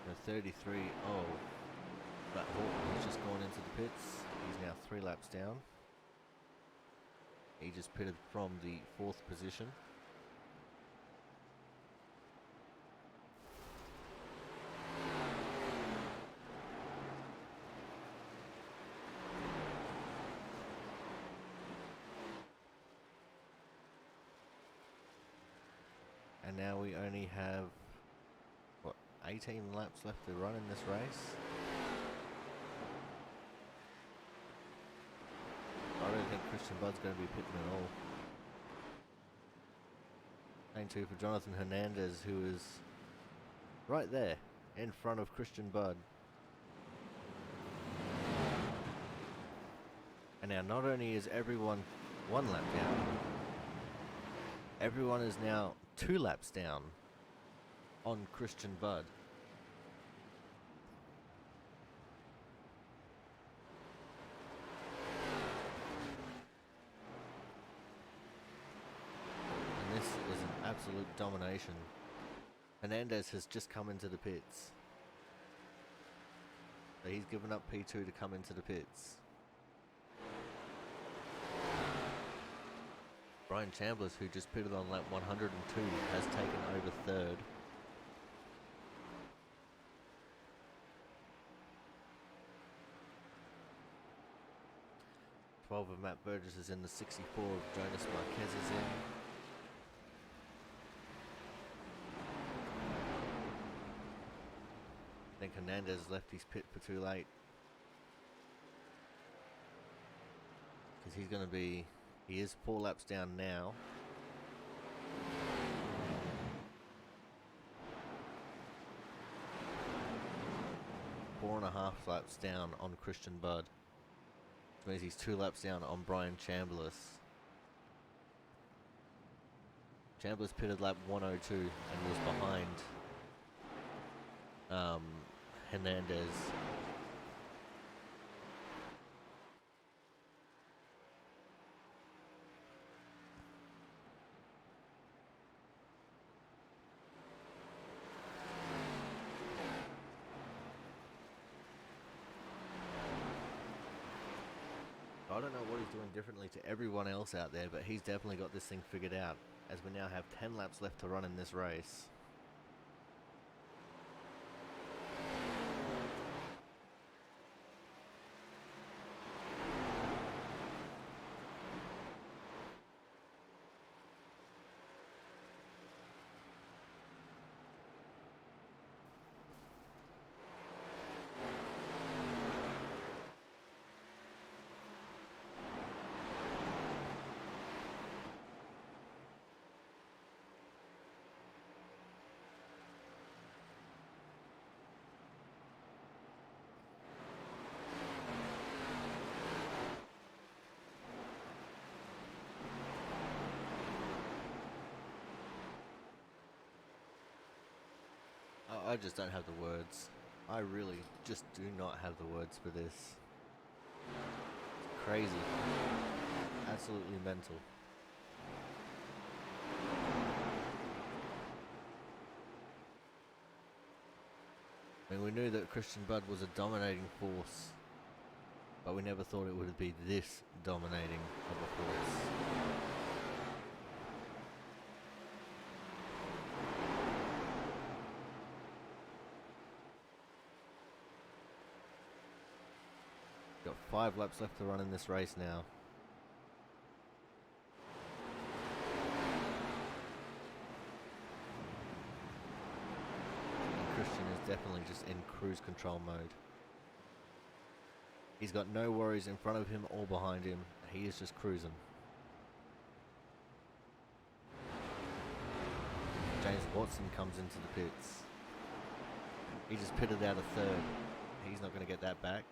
Speaker 1: The 33, that Horton has just gone into the pits. He's now 3 laps down. He just pitted from the 4th position. And now we only have, 18 laps left to run in this race. I don't think Christian Budd's going to be pitting at all. Lane 2 for Jonathan Hernandez, who is right there in front of Christian Budd. And now not only is everyone 1 lap down, everyone is now 2 laps down on Christian Budd. And this is an absolute domination. Hernandez has just come into the pits. So he's given up P2 to come into the pits. Brian Chambliss, who just pitted on lap 102, has taken over 3rd. Of Matt Burgess is in, the 64 of Jonas Marquez is in. I think Hernandez left his pit for too late. Because he's going to be, he is 4 laps down now. Four and a half laps down on Christian Budd. Which means he's 2 laps down on Brian Chambliss. Chambliss pitted lap 102 and was behind Hernandez. I don't know what he's doing differently to everyone else out there, but he's definitely got this thing figured out, as we now have 10 laps left to run in this race. I just don't have the words. I really just do not have the words for this. It's crazy. Absolutely mental. I mean, we knew that Christian Budd was a dominating force, but we never thought it would be this dominating of a force. Got 5 laps left to run in this race now. And Christian is definitely just in cruise control mode. He's got no worries in front of him or behind him. He is just cruising. James Watson comes into the pits. He just pitted out a 3rd. He's not going to get that back.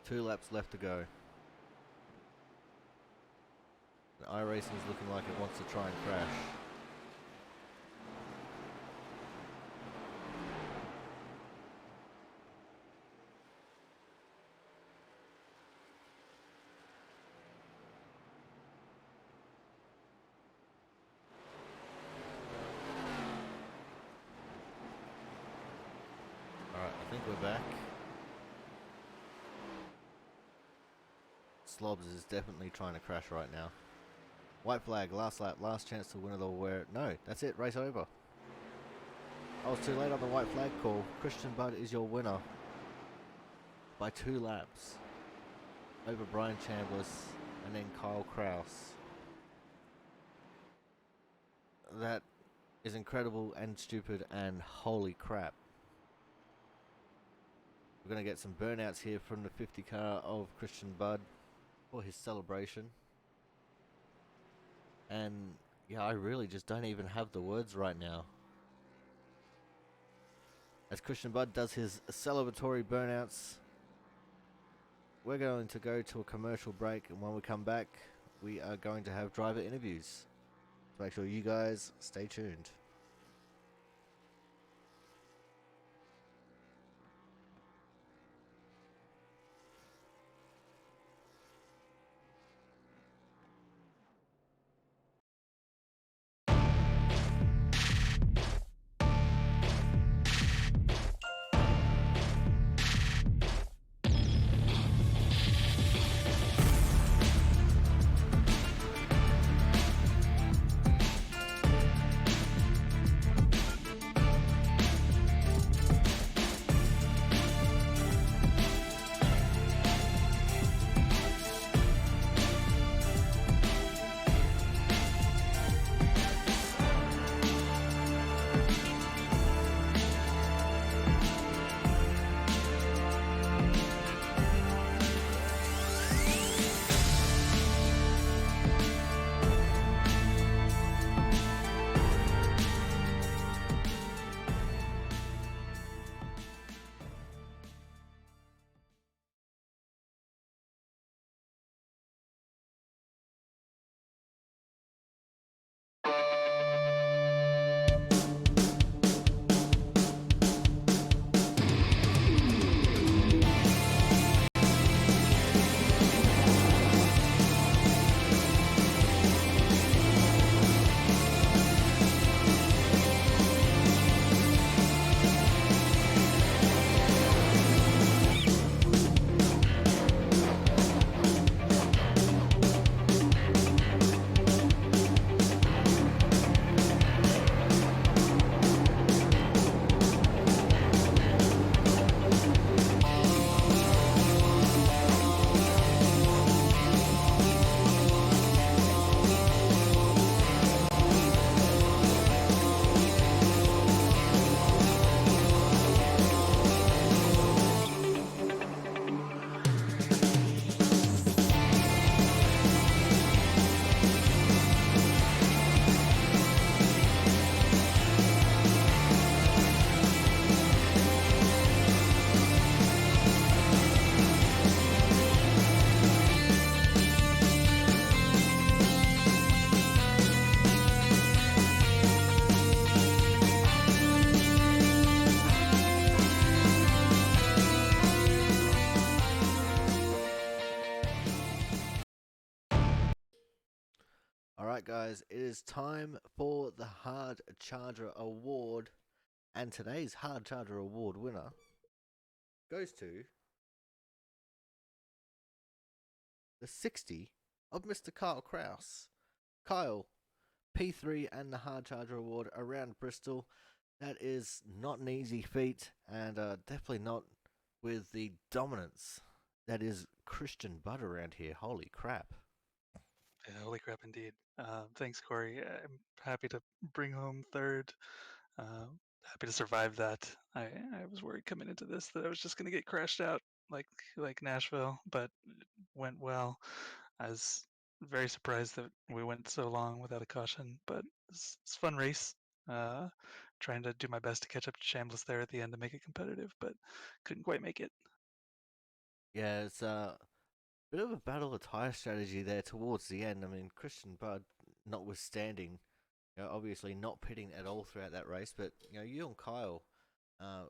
Speaker 1: Two laps left to go. And iRacing is looking like it wants to try and crash. Alright, I think we're back. Slobs is definitely trying to crash right now. White flag, last lap, last chance to win it or wear it. No, that's it, race over. I was too late on the white flag call. Christian Budd is your winner by 2 laps over Brian Chambliss and then Kyle Kraus. That is incredible and stupid and holy crap. We're going to get some burnouts here from the 50 car of Christian Budd for his celebration. And yeah, I really just don't even have the words right now. As Christian Budd does his celebratory burnouts, we're going to go to a commercial break, and when we come back, we are going to have driver interviews. So make sure you guys stay tuned. Alright, guys, it is time for the Hard Charger Award, and today's Hard Charger Award winner goes to the 60 of Mr. Kyle Kraus. Kyle, P3 and the Hard Charger Award around Bristol. That is not an easy feat, and definitely not with the dominance that is Christian Budd around here. Holy crap.
Speaker 3: Yeah, holy crap, indeed. Thanks, Corey. I'm happy to bring home third. Happy to survive that. I was worried coming into this that I was just going to get crashed out like Nashville, but it went well. I was very surprised that we went so long without a caution, but it's a fun race. Uh, Trying to do my best to catch up to Chambliss there at the end to make it competitive, but couldn't quite make it.
Speaker 1: Yeah, it's a bit of a battle of tire strategy there towards the end. I mean, Christian Budd, notwithstanding, obviously not pitting at all throughout that race, but you and Kyle, uh,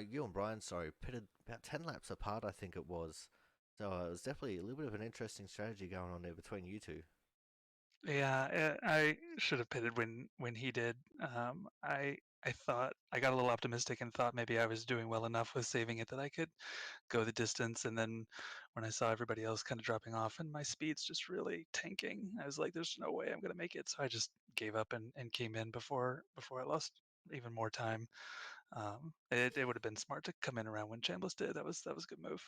Speaker 1: you and Brian, sorry, pitted about 10 laps apart, I think it was. So it was definitely a little bit of an interesting strategy going on there between you two.
Speaker 3: Yeah, I should have pitted when he did. I thought I got a little optimistic and thought maybe I was doing well enough with saving it that I could go the distance. And then when I saw everybody else kind of dropping off and my speed's just really tanking, I was like, "There's no way I'm gonna make it." So I just gave up and came in before I lost even more time. It would have been smart to come in around when Chambliss did. That was a good move.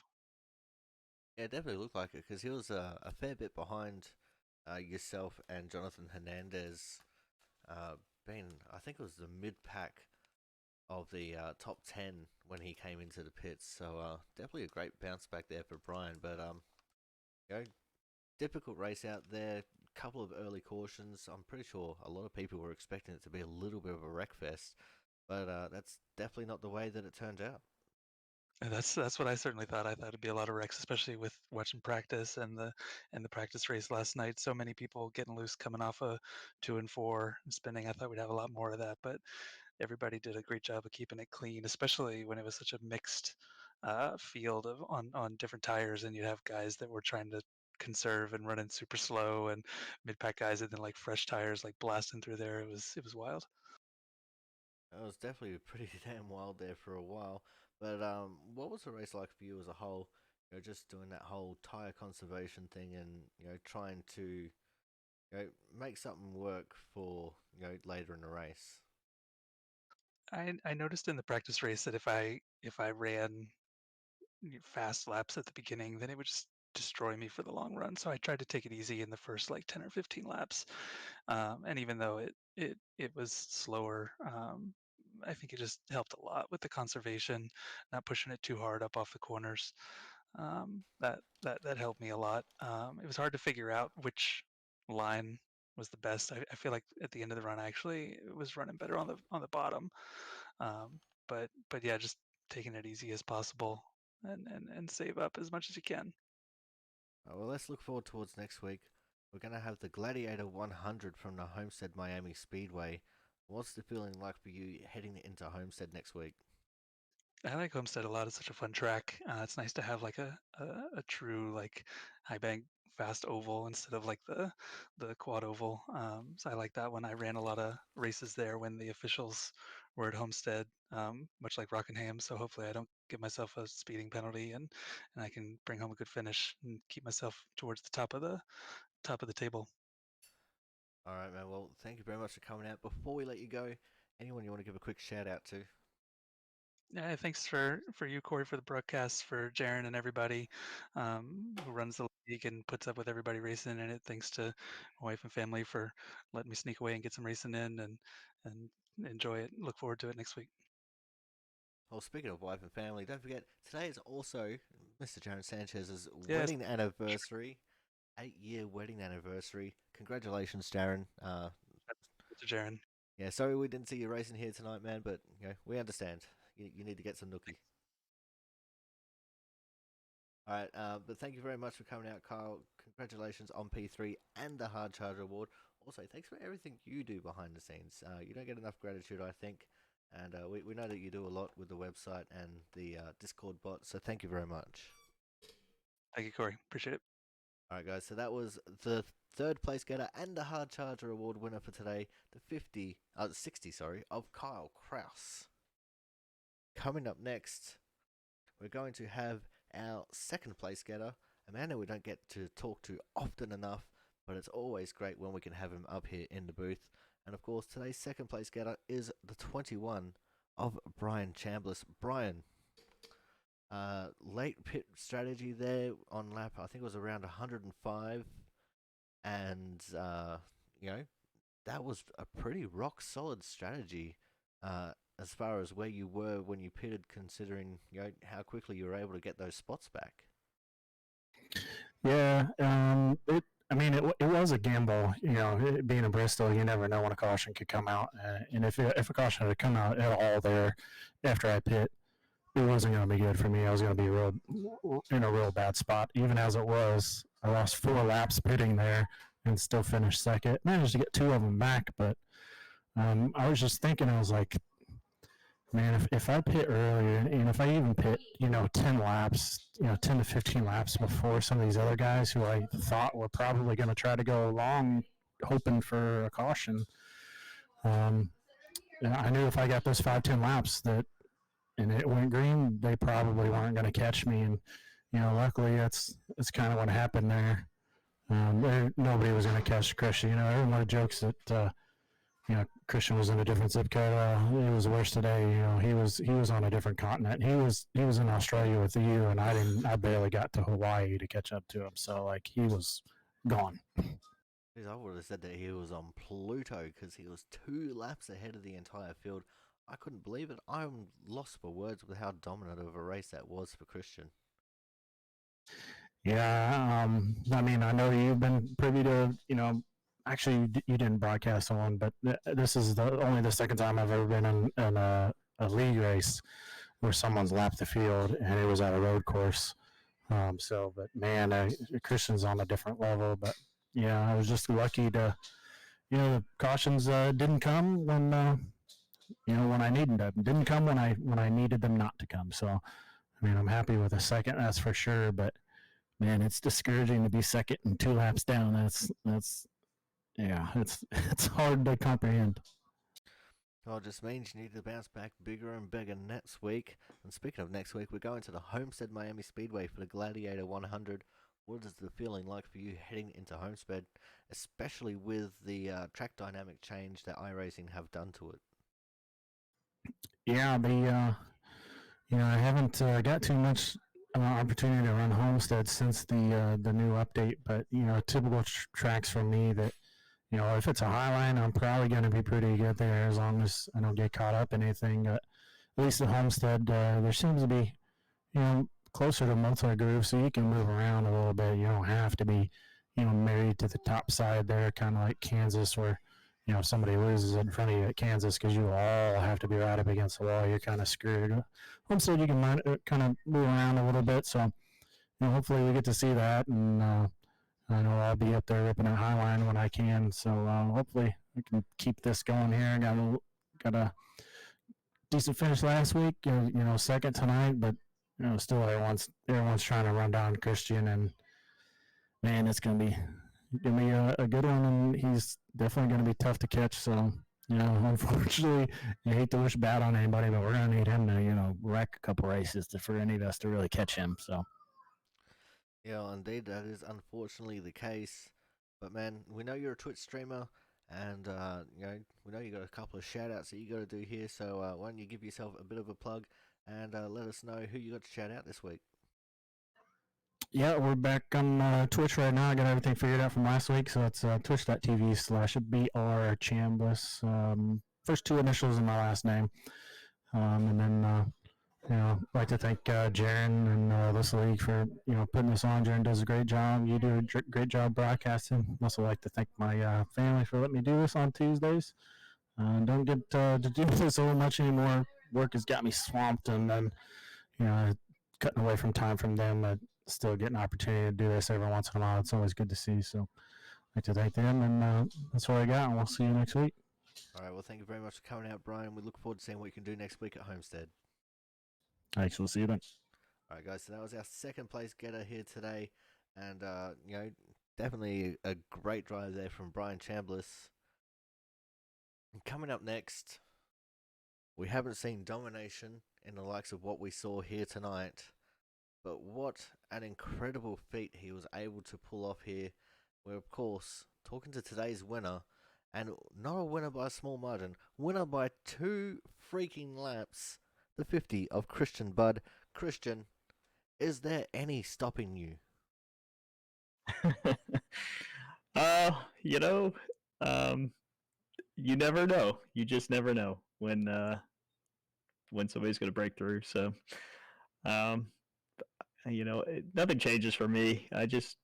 Speaker 1: Yeah, it definitely looked like it because he was a fair bit behind yourself and Jonathan Hernandez. Uh, being, I think it was the mid pack of the top 10 when he came into the pits. So definitely a great bounce back there for Brian. But you know, difficult race out there. Couple of early cautions. I'm pretty sure a lot of people were expecting it to be a little bit of a wreck fest, but that's definitely not the way that it turned out.
Speaker 3: And that's what I certainly thought. I thought it'd be a lot of wrecks, especially with watching practice and the practice race last night. So many people getting loose coming off a 2 and 4 and spinning. I thought we'd have a lot more of that, but everybody did a great job of keeping it clean, especially when it was such a mixed field of on different tires, and you'd have guys that were trying to conserve and running super slow, and mid pack guys and then like fresh tires like blasting through there. It was wild.
Speaker 1: It was definitely pretty damn wild there for a while. But what was the race like for you as a whole? Just doing that whole tire conservation thing and trying to make something work for later in the race.
Speaker 3: I noticed in the practice race that if I ran fast laps at the beginning, then it would just destroy me for the long run. So I tried to take it easy in the first like 10 or 15 laps. And even though it was slower, I think it just helped a lot with the conservation, not pushing it too hard up off the corners. That helped me a lot. It was hard to figure out which line was the best. I feel like at the end of the run, I actually was running better on the bottom. But yeah, just taking it easy as possible and save up as much as you can.
Speaker 1: Well, let's look forward towards next week. We're going to have the Gladiator 100 from the Homestead Miami Speedway. What's the feeling like for you heading into Homestead next week?
Speaker 3: I like Homestead a lot. It's such a fun track. It's nice to have like a true like high bank fast oval instead of like the quad oval. So I like that one. I ran a lot of races there when the officials were at Homestead, much like Rockingham. So hopefully I don't give myself a speeding penalty and I can bring home a good finish and keep myself towards the top of the table.
Speaker 1: All right, man. Well, thank you very much for coming out. Before we let you go, anyone you want to give a quick shout out to?
Speaker 3: Yeah, thanks for you, Corey, for the broadcast, for Jaron and everybody who runs the league and puts up with everybody racing in it. Thanks to my wife and family for letting me sneak away and get some racing in and enjoy it. Look forward to it next week.
Speaker 1: Well, speaking of wife and family, don't forget today is also Mr. Jaron Sanchez's
Speaker 3: Yes,
Speaker 1: wedding anniversary, 8-year wedding anniversary. Congratulations, Jaron.
Speaker 3: to Jaron.
Speaker 1: Yeah, sorry we didn't see you racing here tonight, man, but we understand. You need to get some nookie. All right, but thank you very much for coming out, Kyle. Congratulations on P3 and the Hard Charger Award. Also, thanks for everything you do behind the scenes. You don't get enough gratitude, I think, and we know that you do a lot with the website and the Discord bot, so thank you very much.
Speaker 3: Thank you, Corey. Appreciate it.
Speaker 1: All right, guys, so that was the third place getter and the Hard Charger Award winner for today, the 60, of Kyle Kraus. Coming up next, we're going to have our second place getter, a man that we don't get to talk to often enough, but it's always great when we can have him up here in the booth. And of course, today's second place getter is the 21 of Brian Chambliss. Brian, late pit strategy there on lap, I think it was around 105. And, that was a pretty rock solid strategy as far as where you were when you pitted, considering how quickly you were able to get those spots back.
Speaker 4: Yeah, it was a gamble. Being in Bristol, you never know when a caution could come out, and if a caution had come out at all there after I pit, it wasn't going to be good for me. I was going to be in a real bad spot. Even as it was, I lost 4 laps pitting there and still finished second. Managed to get 2 of them back, but I was just thinking, I was like, man, if I pit earlier, and if I even pit, 10 laps, 10 to 15 laps before some of these other guys who I thought were probably going to try to go along, hoping for a caution, I knew if I got those 5-10 laps and it went green, they probably weren't going to catch me. And, luckily that's kind of what happened there. Nobody was going to catch Christian. Everyone jokes that, Christian was in a different zip code. It was worse today. He was on a different continent. He was in Australia with you, and I barely got to Hawaii to catch up to him. So he was gone.
Speaker 1: I would have said that he was on Pluto because he was 2 laps ahead of the entire field. I couldn't believe it. I'm lost for words with how dominant of a race that was for Christian.
Speaker 4: Yeah, I know you've been privy to, actually you didn't broadcast on, but this is only the second time I've ever been in a league race where someone's lapped the field, and it was at a road course. But man, Christian's on a different level. But yeah, I was just lucky to, the cautions didn't come when when I needed them. Didn't come when I needed them not to come. So, I'm happy with a second, that's for sure. But man, it's discouraging to be second and 2 laps down. That's it's hard to comprehend.
Speaker 1: Well, it just means you need to bounce back bigger and bigger next week. And speaking of next week, we're going to the Homestead Miami Speedway for the Gladiator 100. What is the feeling like for you heading into Homestead, especially with the track dynamic change that iRacing have done to it?
Speaker 4: Yeah, I haven't got too much opportunity to run Homestead since the new update, but typical tracks for me that if it's a high line, I'm probably going to be pretty good there as long as I don't get caught up in anything. At least at Homestead, there seems to be closer to multi-groove, so you can move around a little bit. You don't have to be married to the top side there, kind of like Kansas, where if somebody loses in front of you at Kansas because you all have to be right up against the wall, you're kind of screwed. Homestead, you can kind of move around a little bit, so hopefully we get to see that, and I know I'll be up there ripping a high line when I can, so hopefully we can keep this going here. Got a decent finish last week, second tonight, but still everyone's trying to run down Christian, and man, it's gonna be a good one, and he's definitely gonna be tough to catch. So unfortunately, I hate to wish bad on anybody, but we're gonna need him to wreck a couple races for any of us to really catch him. So.
Speaker 1: Yeah, indeed, that is unfortunately the case. But man, we know you're a Twitch streamer, and we know you got a couple of shout outs that you got to do here. So why don't you give yourself a bit of a plug and let us know who you got to shout out this week?
Speaker 4: Yeah, we're back on Twitch right now. I got everything figured out from last week, so it's twitch.tv/BR Chambliss. First 2 initials in my last name, and then. I'd like to thank Jaron and this league for putting this on. Jaron does a great job. You do a great job broadcasting. I'd also like to thank my family for letting me do this on Tuesdays. Don't get to do this so much anymore. Work has got me swamped, and then cutting away from time from them. I still get an opportunity to do this every once in a while. It's always good to see. So I'd like to thank them, and that's what I got. And we'll see you next week.
Speaker 1: All right. Well, thank you very much for coming out, Brian. We look forward to seeing what you can do next week at Homestead.
Speaker 4: Thanks. We'll see you then.
Speaker 1: All right, guys. So that was our second place getter here today, and Definitely a great drive there from Brian Chambliss. And coming up next, we haven't seen domination in the likes of what we saw here tonight, but what an incredible feat he was able to pull off here. We're, of course, talking to today's winner, and not a winner by a small margin, winner by 2 freaking laps, the 50 of Christian Budd. Christian, is there any stopping you?
Speaker 5: uh, you know, um, you never know. You just never know when somebody's going to break through. So, um, nothing changes for me. I just,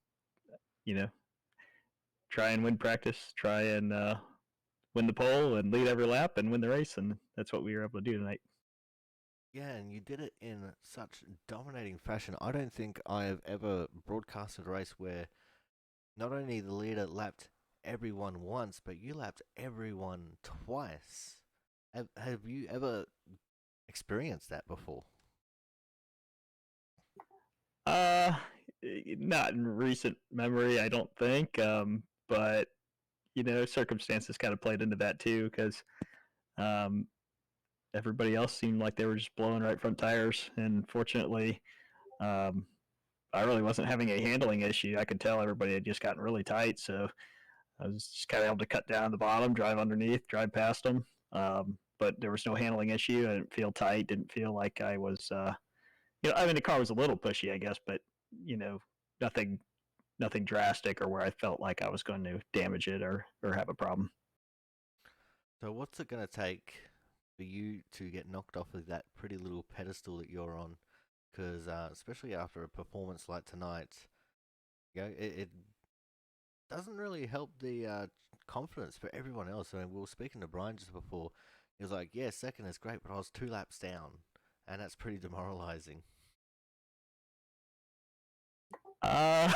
Speaker 5: you know, try and win practice, try and win the pole and lead every lap and win the race, and that's what we were able to do tonight.
Speaker 1: Yeah, and you did it in such dominating fashion. I don't think I have ever broadcasted a race where not only the leader lapped everyone once, but you lapped everyone twice. Have you ever experienced that before?
Speaker 5: Uh, Not in recent memory, I don't think. But circumstances kind of played into that too, because um, everybody else seemed like they were just blowing right front tires, and fortunately, um, I really wasn't having a handling issue. I could tell everybody had just gotten really tight, so I was just kind of able to cut down the bottom, drive underneath, drive past them. But there was no handling issue. I didn't feel tight. Didn't feel like I was, I mean, the car was a little pushy, I guess, but you know, nothing, nothing drastic or where I felt like I was going to damage it or have a problem.
Speaker 1: So what's it going to take for you to get knocked off of that pretty little pedestal that you're on? Because especially after a performance like tonight, it doesn't really help the confidence for everyone else. I mean, we were speaking to Brian just before. He was like, yeah, second is great, but I was 2 laps down. And that's pretty demoralizing.
Speaker 5: Uh,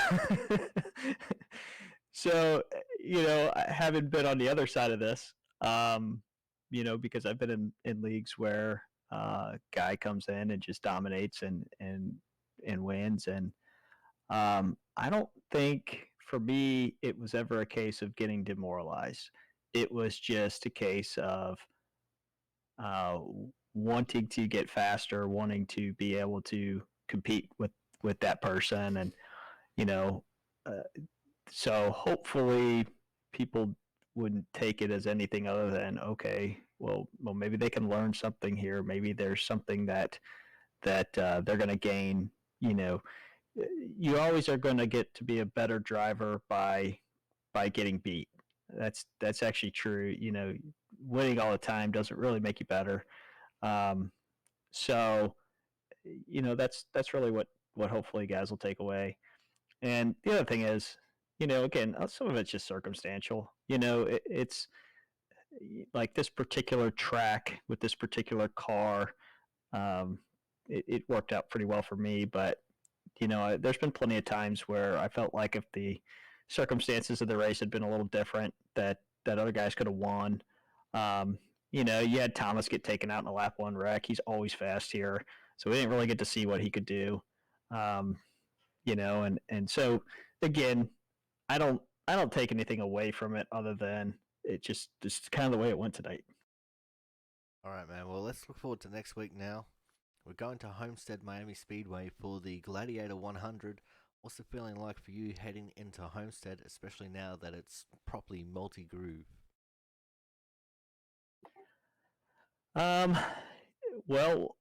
Speaker 5: so, I haven't been on the other side of this, because I've been in leagues where guy comes in and just dominates and wins. And I don't think for me it was ever a case of getting demoralized. It was just a case of uh, wanting to get faster, wanting to be able to compete with that person, and you know, uh, so hopefully people wouldn't take it as anything other than okay, well maybe they can learn something here. Maybe there's something that they're going to gain. You know, you always are going to get to be a better driver by getting beat. That's actually true. Winning all the time doesn't really make you better. Um, so that's really what hopefully guys will take away. And the other thing is, again, some of it's just circumstantial. It's like this particular track with this particular car. Um, it worked out pretty well for me, but there's been plenty of times where I felt like if the circumstances of the race had been a little different, that other guys could have won. You had Thomas get taken out in a lap 1 wreck. He's always fast here, so we didn't really get to see what he could do. Um, and so again, I don't take anything away from it other than it's kind of the way it went tonight.
Speaker 1: All right, man. Well, let's look forward to next week now. We're going to Homestead Miami Speedway for the Gladiator 100. What's the feeling like for you heading into Homestead, especially now that it's properly multi-groove?
Speaker 5: Well,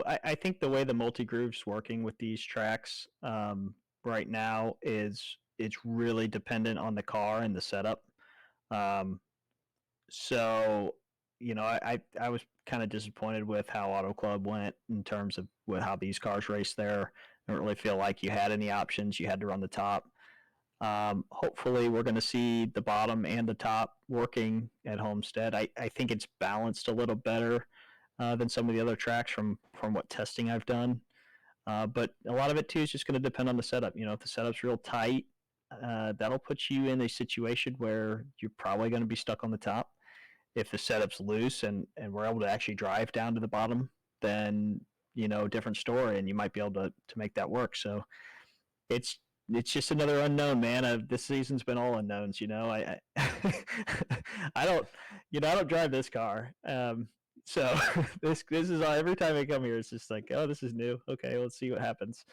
Speaker 5: I think the way the multi-groove's working with these tracks right now is it's really dependent on the car and the setup. Um, so, I was kind of disappointed with how Auto Club went in terms of how these cars race there. I don't really feel like you had any options. You had to run the top. Hopefully, we're going to see the bottom and the top working at Homestead. I think it's balanced a little better than some of the other tracks from what testing I've done. But a lot of it too is just going to depend on the setup. If the setup's real tight, that'll put you in a situation where you're probably going to be stuck on the top. If the setup's loose and we're able to actually drive down to the bottom, then different story, and you might be able to make that work. So it's it's just another unknown, man. This season's been all unknowns. I don't, I don't drive this car. So this is every time I come here, it's just like, oh, this is new. Okay, let's see what happens.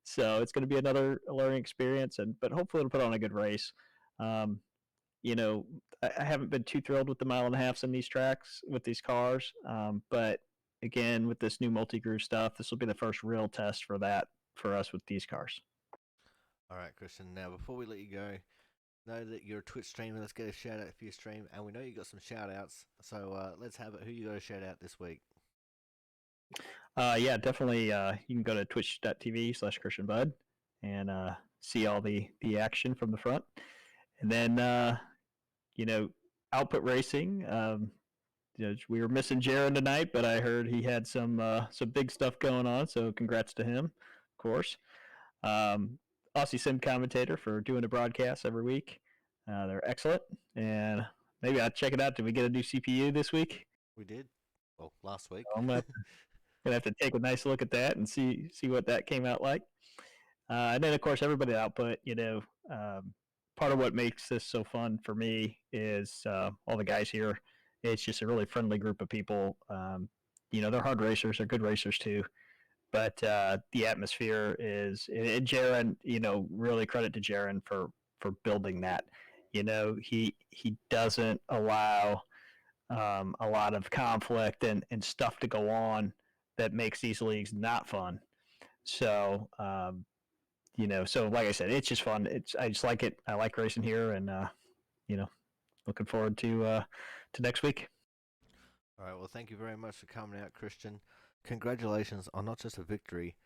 Speaker 5: So it's going to be another learning experience, but hopefully it'll put on a good race. Um, you know, I haven't been too thrilled with the mile and a halfs in these tracks with these cars, but again, with this new multi-groove stuff, this will be the first real test for that for us with these cars.
Speaker 1: All right, Christian. Now, before we let you go, know that you're a Twitch streamer. Let's get a shout out for your stream, and we know you got some shout outs. So let's have it. Who you got a shout out this week?
Speaker 5: Yeah, definitely. You can go to twitch.tv/ChristianBud and see all the action from the front. And then, Output Racing. We were missing Jaron tonight, but I heard he had some big stuff going on. So congrats to him, of course. Aussie Sim Commentator for doing the broadcasts every week. They're excellent. And maybe I'll check it out. Did we get a new CPU this week?
Speaker 1: We did. Well, last week.
Speaker 5: I'm gonna have to take a nice look at that and see what that came out like. And then, of course, everybody at Output, part of what makes this so fun for me is all the guys here. It's just a really friendly group of people. They're hard racers. They're good racers, too. But the atmosphere is, and Jaron, really credit to Jaron for building that. He doesn't allow a lot of conflict and stuff to go on that makes these leagues not fun. So, so like I said, it's just fun. I just like it. I like racing here, and looking forward to next week.
Speaker 1: All right. Well, thank you very much for coming out, Christian. Congratulations on not just a victory,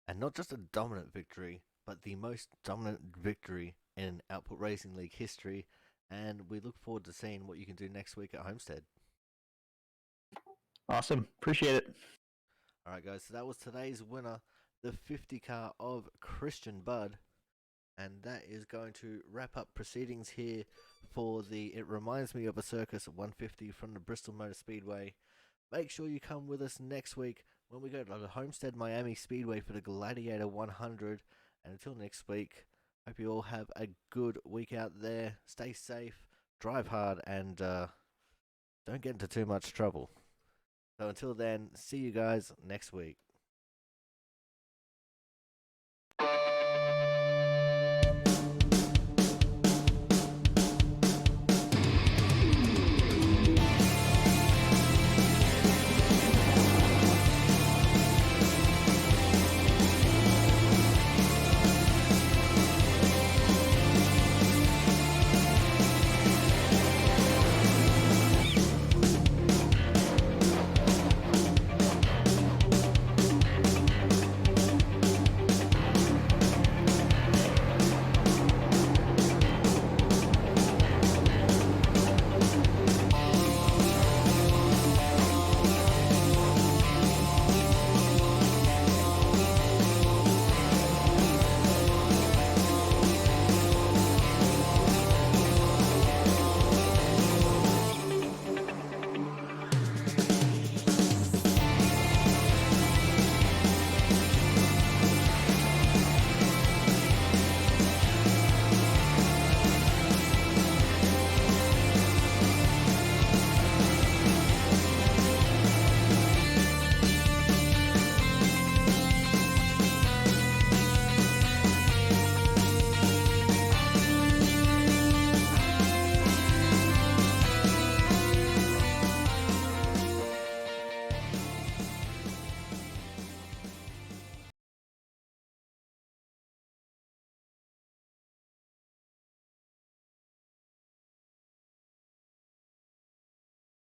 Speaker 1: and not just a dominant victory, but the most dominant victory in Output Racing League history. And we look forward to seeing what you can do next week at Homestead.
Speaker 5: Awesome. Appreciate it.
Speaker 1: All right, guys. So that was today's winner, the 50 car of Christian Budd. And that is going to wrap up proceedings here for It Reminds Me of a Circus 150 from the Bristol Motor Speedway. Make sure you come with us next week when we go to the Homestead Miami Speedway for the Gladiator 100. And until next week, hope you all have a good week out there. Stay safe, drive hard, and don't get into too much trouble. So until then, see you guys next week.